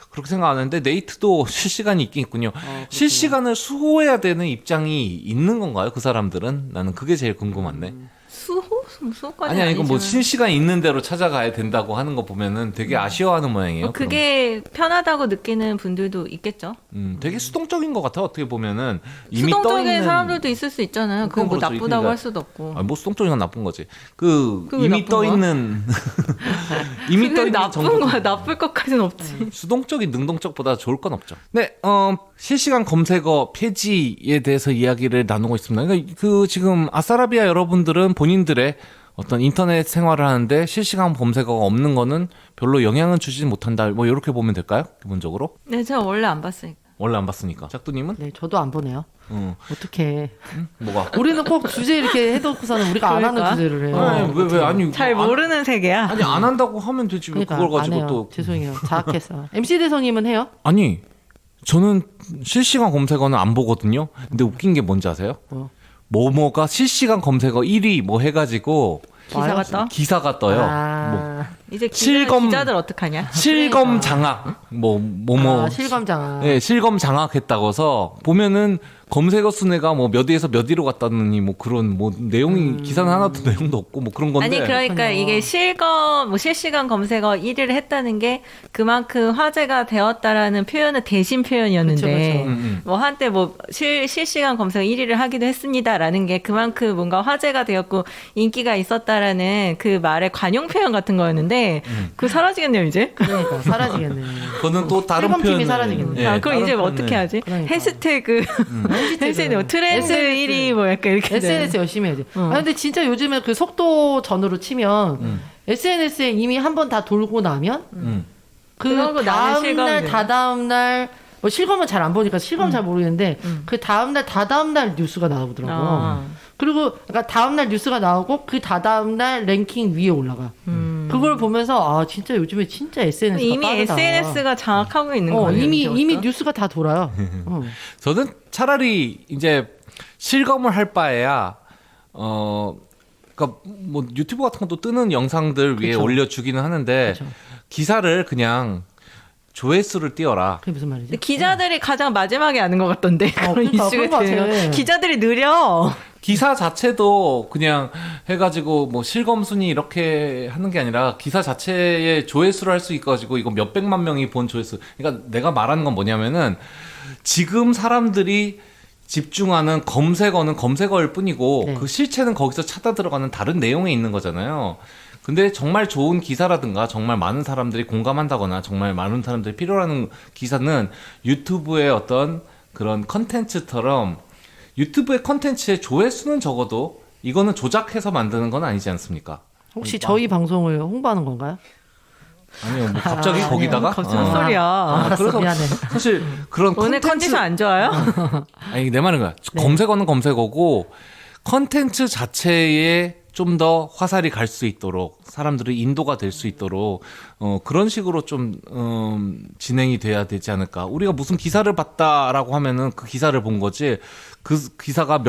그렇게 생각하는데 네이트도 실시간이 있긴 있군요. 실시간을 수호해야 되는 입장이 있는 건가요? 그 사람들은? 나는 그게 제일 궁금한데. 수호까지 아니 이건 뭐 아니지만. 실시간 있는 대로 찾아가야 된다고 하는 거 보면은 되게 아쉬워하는 모양이에요. 그게 편하다고 느끼는 분들도 있겠죠. 되게 수동적인 것 같아. 어떻게 보면은 이미 수동적인 떠 있는 사람들도 있을 수 있잖아요. 그건 뭐 그렇죠. 나쁘다고 그러니까 할 수도 없고. 아니, 뭐 수동적인 건 나쁜 거지. 그 그게 이미 나쁜 떠 거야? 있는 이미 떠 그게 있는 나쁜 거야. 나쁠 것까지는 없지. 수동적인 능동적보다 좋을 건 없죠. 네, 실시간 검색어 폐지에 대해서 이야기를 나누고 있습니다. 그러니까 그 지금 아싸라비아 여러분들은 본인들의 어떤 인터넷 생활을 하는데 실시간 검색어가 없는 거는 별로 영향은 주지 못한다. 뭐 이렇게 보면 될까요? 기본적으로 네, 제가 원래 안 봤으니까. 원래 안 봤으니까. 짝두님은? 네, 저도 안 보네요. 응? 어떻게? 뭐가? 우리는 꼭 주제 이렇게 해놓고서는 우리가 안 그러니까. 하는 주제를 해요. 아니, 왜 아니 잘 뭐 모르는 세계야. 아니 안 한다고 하면 되지 왜 그러니까 그걸 안 가지고 해요. 또 죄송해요. 자학해서. MC 대성님은 해요? 아니 저는 실시간 검색어는 안 보거든요. 근데 웃긴 게 뭔지 아세요? 뭐? 뭐뭐가 실시간 검색어 1위 뭐 해가지고 기사가 떠? 기사가 떠요. 뭐 이제 실검- 기자들 어떡하냐? 실검 장악 뭐뭐 실검장. 네, 실검 장악했다고서 보면은 검색어 순위가 뭐 몇 위에서 몇 위로 갔다느니 뭐 그런 뭐 내용이 기사는 하나도 내용도 없고 뭐 그런 건데. 아니 그러니까 그렇군요. 이게 실시간 검색어 1위를 했다는 게 그만큼 화제가 되었다라는 표현은 대신 표현이었는데 그쵸, 그쵸. 뭐 한때 뭐 실시간 검색어 1위를 하기도 했습니다라는 게 그만큼 뭔가 화제가 되었고 인기가 있었다라는 그 말의 관용 표현 같은 거였는데 그거 사라지겠네요 이제. 그러니까 사라지겠네. 그거는 또 다른 실검팀이 표현 사라지겠네. 아, 그럼 이제 다른 뭐 어떻게 표현을- 하지? 그러니까. 해시태그 해시태그 뭐 트렌드 SNS. 1위 뭐 약간 이렇게 SNS 열심히 해야지. 아 근데 진짜 요즘에 그 속도 전으로 치면 SNS에 이미 한 번 다 돌고 나면 그 그러고 나면 다음 날, 실검이죠. 다다음 날, 뭐 실검은 잘 안 보니까 실검 잘 모르겠는데 그 다음 날, 다다음 날 뉴스가 나오더라고. 아. 그리고 그러니까 다음 날 뉴스가 나오고 그 다다음 날 랭킹 위에 올라가. 그걸 보면서 아 진짜 요즘에 진짜 SNS가 이미 빠르다. SNS가 장악하고 있는 거예요. 이미 뉴스가 다 돌아요. 저는 차라리 이제 실검을 할 바에야 그러니까 뭐 유튜브 같은 것도 뜨는 영상들 위에 그쵸. 올려주기는 하는데 그쵸. 기사를 그냥 조회수를 띄워라. 그게 무슨 말이지? 근데 기자들이 가장 마지막에 아는 것 같던데 그런 그러니까, 이슈가 그런 것 같아. 되면 기자들이 느려. 기사 자체도 그냥 해가지고 뭐 실검 순위 이렇게 하는 게 아니라 기사 자체의 조회수를 할 수 있어가지고 이거 몇 백만 명이 본 조회수. 그러니까 내가 말하는 건 뭐냐면은 지금 사람들이 집중하는 검색어는 검색어일 뿐이고 네. 그 실체는 거기서 찾아 들어가는 다른 내용에 있는 거잖아요. 근데 정말 좋은 기사라든가 정말 많은 사람들이 공감한다거나 정말 많은 사람들이 필요로 기사는 유튜브의 어떤 그런 컨텐츠처럼 유튜브의 컨텐츠의 조회수는 적어도 이거는 조작해서 만드는 건 아니지 않습니까? 혹시 저희 방송을 홍보하는 건가요? 아니요, 뭐 갑자기 아, 거기다가 무슨 소리야. 알았어, 그래서 미안해. 사실 그런 오늘 컨디션 안 좋아요? 아니 내 말은 거야. 검색어는 검색어고 컨텐츠 자체에 좀 더 화살이 갈 수 있도록 사람들이 인도가 될 수 있도록 그런 식으로 좀 진행이 돼야 되지 않을까. 우리가 무슨 기사를 봤다라고 하면은 그 기사를 본 거지. 그 기사가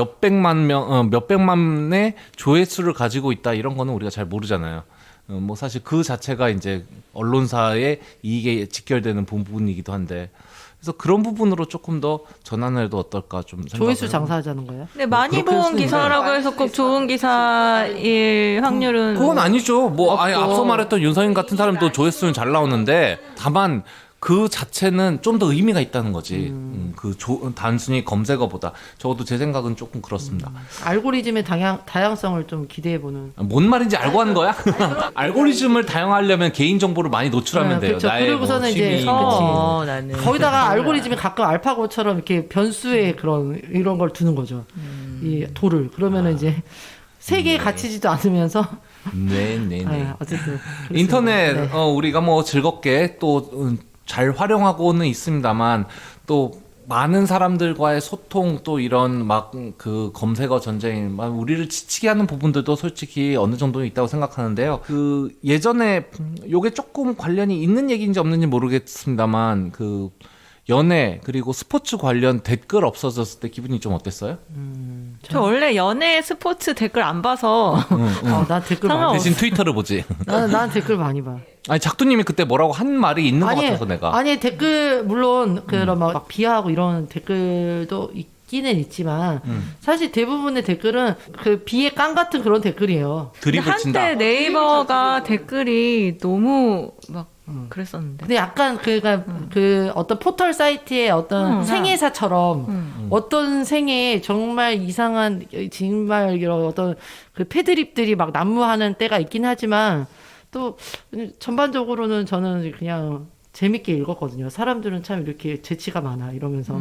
몇백만의 조회수를 가지고 있다 이런 거는 우리가 잘 모르잖아요. 뭐 사실 그 자체가 이제 언론사의 이익에 직결되는 부분이기도 한데 그래서 그런 부분으로 조금 더 전환을 해도 어떨까 좀 생각을 조회수 장사하자는 거예요? 근데 많이 그렇게 할 본 수는 기사라고 해서 꼭 좋은 기사일 확률은 그건 아니죠. 뭐 아예 없고. 앞서 말했던 윤서인 같은 사람도 조회수는 잘 나오는데 다만 그 자체는 좀 더 의미가 있다는 거지. 단순히 검색어보다 적어도 제 생각은 조금 그렇습니다. 알고리즘의 다양성을 좀 기대해보는. 뭔 말인지 알고 하는 거야? 알고리즘을 다양하려면 개인 정보를 많이 노출하면 돼요. 그렇죠. 나의 그리고서는 이제 취미, 뭐. 나는 거기다가 알고리즘이 가끔 알파고처럼 이렇게 변수의 이런 걸 두는 거죠. 이 돌을. 그러면은 이제 세계에 갇히지도 않으면서. 네네네. 어쨌든. 인터넷 네. 우리가 뭐 즐겁게 또 잘 활용하고는 있습니다만 또 많은 사람들과의 소통 또 이런 막 그 검색어 전쟁 막 우리를 지치게 하는 부분들도 솔직히 어느 정도 있다고 생각하는데요. 그 예전에 요게 조금 관련이 있는 얘기인지 없는지 모르겠습니다만 그 연애 그리고 스포츠 관련 댓글 없어졌을 때 기분이 좀 어땠어요? 저 원래 연애 스포츠 댓글 안 봐서 난 댓글 많이 대신 트위터를 보지. 난 댓글 많이 봐. 아니 작두님이 그때 뭐라고 한 말이 있는 것 같아서 내가. 아니 댓글 물론 그런 막 비하하고 이런 댓글도 있기는 있지만 사실 대부분의 댓글은 그 비의 깡 같은 그런 댓글이에요. 드립을 친다. 한때 네이버가 댓글이 너무 막 그랬었는데. 근데 약간 그 어떤 포털 사이트의 어떤 생애사처럼 어떤 생에 정말 이상한 정말 이런 어떤 그 패드립들이 막 난무하는 때가 있긴 하지만 또 전반적으로는 저는 그냥 재밌게 읽었거든요. 사람들은 참 이렇게 재치가 많아 이러면서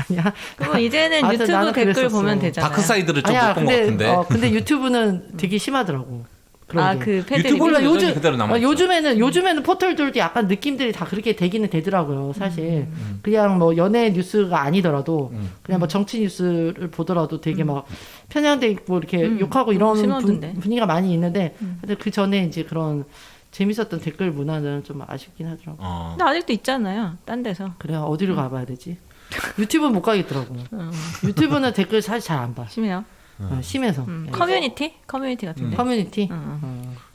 아니야. 그럼 이제는 아무튼 유튜브 나는 댓글 그랬었어. 보면 되잖아요. 다크사이드를 좀 못 본 것 같은데. 근데 유튜브는 되게 심하더라고. 그런 게. 그 패드 유튜브는 리뷰? 여전히 그대로 남아있어. 요즘에는 포털들도 약간 느낌들이 다 그렇게 되기는 되더라고요, 사실. 그냥 뭐 연예 뉴스가 아니더라도, 그냥 뭐 정치 뉴스를 보더라도 되게 막 편향돼 있고 이렇게 욕하고 이런 심하던데. 분위기가 많이 있는데, 근데 그 전에 이제 그런 재밌었던 댓글 문화는 좀 아쉽긴 하더라고요. 근데 아직도 있잖아요. 딴 데서. 그래요, 어디로 가봐야 되지? 유튜브는 못 가겠더라고요. 유튜브는 댓글 사실 잘 안 봐. 심해요. 심해서. 커뮤니티? 커뮤니티 같은데. 커뮤니티?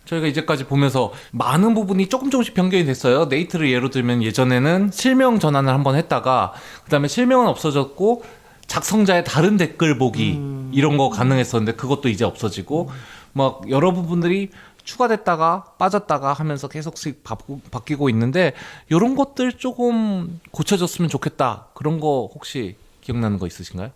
저희가 이제까지 보면서 많은 부분이 조금씩 변경이 됐어요. 네이트를 예로 들면 예전에는 실명 전환을 한번 했다가 그다음에 실명은 없어졌고 작성자의 다른 댓글 보기 이런 거 가능했었는데 그것도 이제 없어지고 막 여러 부분들이 추가됐다가 빠졌다가 하면서 계속씩 바뀌고 있는데 이런 것들 조금 고쳐졌으면 좋겠다. 그런 거 혹시 기억나는 거 있으신가요?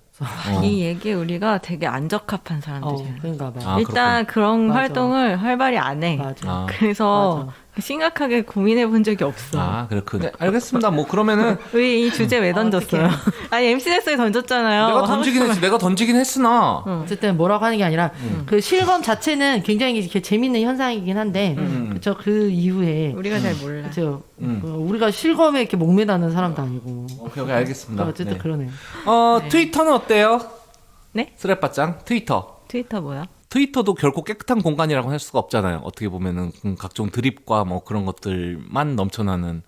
이 얘기에 우리가 되게 안 적합한 사람들이에요. 그런가 봐. 아, 일단 그런 맞아. 활동을 활발히 안 해. 맞아. 아. 그래서 맞아. 심각하게 고민해 본 적이 없어. 아, 그렇군요. 네, 알겠습니다. 뭐 그러면은 왜 이 주제 왜 던졌어요? 아니 MC 데스에 던졌잖아요. 내가 던지긴 했지. 내가 던지긴 했으나 어쨌든 뭐라고 하는 게 아니라 그 실검 자체는 굉장히 이렇게 재밌는 현상이긴 한데 그쵸 그 이후에 우리가 잘 몰라. 그쵸 우리가 실검에 이렇게 목매다는 사람도 아니고 오케이 알겠습니다. 어쨌든 네. 그러네. 트위터는 어때요? 네? 스랩바짱 트위터. 트위터 뭐야? 트위터도 결코 깨끗한 공간이라고 할 수가 없잖아요. 어떻게 보면은 각종 드립과 뭐 그런 것들만 넘쳐나는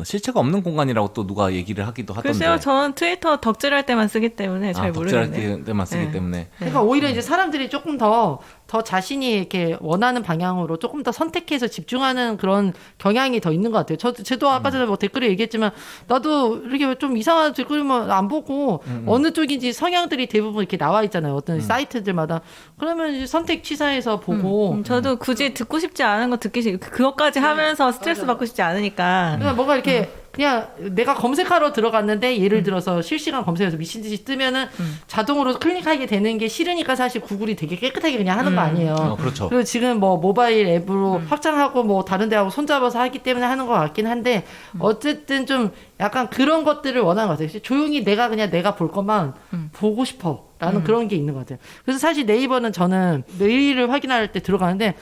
실체가 없는 공간이라고 또 누가 얘기를 하기도 하던데. 글쎄요, 저는 트위터 덕질할 때만 쓰기 때문에 잘 덕질할 모르겠네요. 때만 쓰기 네. 때문에. 그러니까 오히려 이제 사람들이 조금 더 자신이 이렇게 원하는 방향으로 조금 더 선택해서 집중하는 그런 경향이 더 있는 것 같아요. 저도 아까 전에 뭐 댓글에 얘기했지만 나도 이렇게 좀 이상한 댓글만 안 보고 어느 쪽인지 성향들이 대부분 이렇게 나와 있잖아요. 어떤 사이트들마다. 그러면 이제 선택 취사해서 보고. 저도 굳이 듣고 싶지 않은 거 그것까지 하면서 스트레스 받고 싶지 않으니까. 그러니까 뭔가 이렇게 그냥 내가 검색하러 들어갔는데 예를 들어서 실시간 검색에서 미친 듯이 뜨면은 자동으로 클릭하게 되는 게 싫으니까 사실 구글이 되게 깨끗하게 그냥 하는 거 아니에요. 그렇죠. 그리고 지금 뭐 모바일 앱으로 확장하고 뭐 다른 데하고 손잡아서 하기 때문에 하는 것 같긴 한데 어쨌든 좀 약간 그런 것들을 원하는 것 같아요. 조용히 내가 볼 것만 보고 싶어. 라는 그런 게 있는 것 같아요. 그래서 사실 네이버는 저는 메일을 확인할 때 들어가는데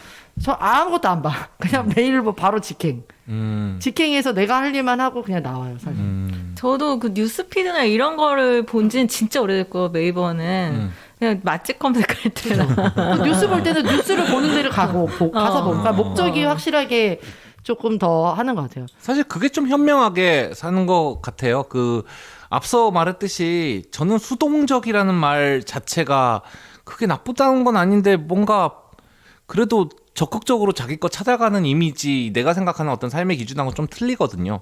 저 아무것도 안 봐. 그냥 메일을 뭐 바로 직행. 직행해서 내가 할 일만 하고 그냥 나와요, 사실. 저도 그 뉴스피드나 이런 거를 본 지는 진짜 오래됐고, 네이버는. 그냥 맛집 검색할 때나. 뉴스 볼 때는 뉴스를 보는 데를 가서 보니까 목적이 확실하게 조금 더 하는 것 같아요. 사실 그게 좀 현명하게 사는 것 같아요. 앞서 말했듯이 저는 수동적이라는 말 자체가 그게 나쁘다는 건 아닌데 뭔가 그래도 적극적으로 자기 거 찾아가는 이미지 내가 생각하는 어떤 삶의 기준하고 좀 틀리거든요.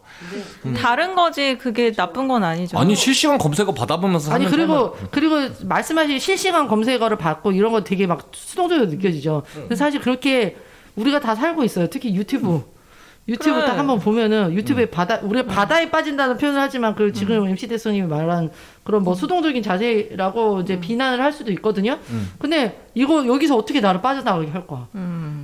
다른 거지, 그게 나쁜 건 아니죠. 아니 실시간 검색어 받아보면서 아니 사는 그리고 말씀하신 실시간 검색어를 받고 이런 거 되게 막 수동적으로 느껴지죠. 근데 사실 그렇게 우리가 다 살고 있어요. 특히 유튜브 그래. 딱 한번 보면은 유튜브에 우리가 바다에 빠진다는 표현을 하지만 그 지금 MC 대통령이 말한 그런 뭐 수동적인 자세라고 이제 비난을 할 수도 있거든요. 근데 이거 여기서 어떻게 나를 빠져나가게 할 거야?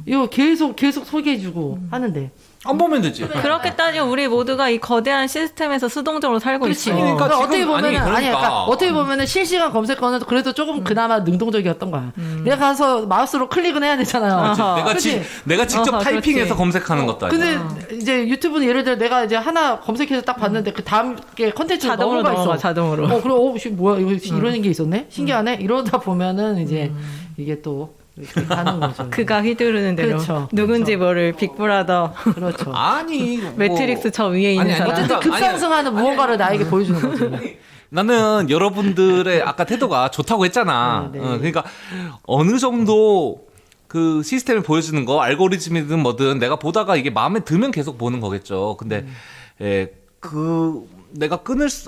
이거 계속 소개해주고 하는데 안 보면 되지. 그렇게 따지면 우리 모두가 이 거대한 시스템에서 수동적으로 살고 그렇지. 있어. 그러니까 지금- 어떻게 보면은 아니, 그러니까. 어떻게 보면은 실시간 검색어는 그래도 조금 그나마 능동적이었던 거야. 내가 가서 마우스로 클릭은 해야 되잖아요. 그치. 그치? 내가 직접 어허, 타이핑해서 그렇지. 검색하는 것도 아니야. 근데 이제 유튜브는 예를 들어 내가 이제 하나 검색해서 딱 봤는데 그 다음 게 컨텐츠가 자동으로 넘어가 있어. 넘어가, 자동으로. 그리고 뭐야 이거 이런 게 있었네? 신기하네. 이러다 보면은 이제 이게 또 이렇게 가는 거죠. 그가 휘두르는 대로 그렇죠. 누군지 모를 빅브라더 그렇죠. 아니 뭐- 매트릭스 저 위에 있는 아니, 사람. 어쨌든 그러니까 급상승하는 무언가를 나에게 보여주는 거지. 나는 여러분들의 아까 태도가 좋다고 했잖아. 네. 그러니까 어느 정도 그 시스템을 보여주는 거 알고리즘이든 뭐든 내가 보다가 이게 마음에 들면 계속 보는 거겠죠. 근데 내가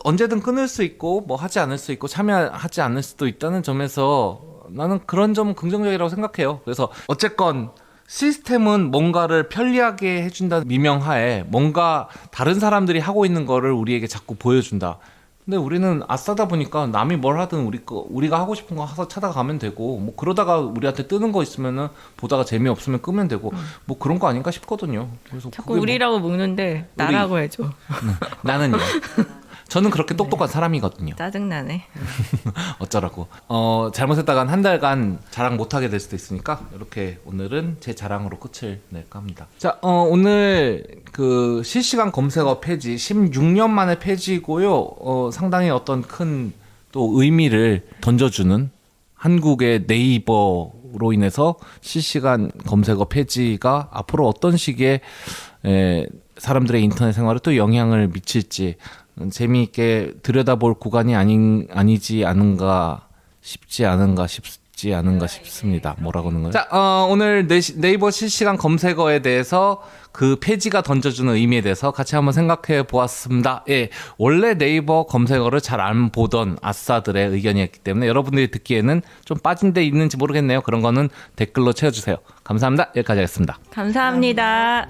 언제든 끊을 수 있고 뭐 하지 않을 수 있고 참여하지 않을 수도 있다는 점에서 나는 그런 점은 긍정적이라고 생각해요. 그래서 어쨌건 시스템은 뭔가를 편리하게 해준다는 미명하에 뭔가 다른 사람들이 하고 있는 거를 우리에게 자꾸 보여준다. 근데 우리는 아싸다 보니까 남이 뭘 하든 우리가 하고 싶은 거 해서 찾아가면 되고 뭐 그러다가 우리한테 뜨는 거 있으면은 보다가 재미없으면 끄면 되고 뭐 그런 거 아닌가 싶거든요. 그래서 자꾸 그게 뭐- 우리라고 묵는데 나라고 해줘. 나는요. 저는 그렇게 똑똑한 사람이거든요. 짜증나네. 어쩌라고. 잘못했다간 한 달간 자랑 못하게 될 수도 있으니까 이렇게 오늘은 제 자랑으로 끝을 낼까 합니다. 자, 오늘 그 실시간 검색어 폐지 16년 만에 폐지고요. 상당히 어떤 큰 또 의미를 던져주는 한국의 네이버로 인해서 실시간 검색어 폐지가 앞으로 어떤 식의 사람들의 인터넷 생활에 또 영향을 미칠지 재미있게 들여다볼 구간이 아니지 않은가 싶지 않은가 싶습니다. 뭐라고 하는 거예요? 자, 오늘 네이버 실시간 검색어에 대해서 그 폐지가 던져주는 의미에 대해서 같이 한번 생각해 보았습니다. 예, 원래 네이버 검색어를 잘 안 보던 아싸들의 의견이었기 때문에 여러분들이 듣기에는 좀 빠진 데 있는지 모르겠네요. 그런 거는 댓글로 채워주세요. 감사합니다. 여기까지 하겠습니다. 감사합니다.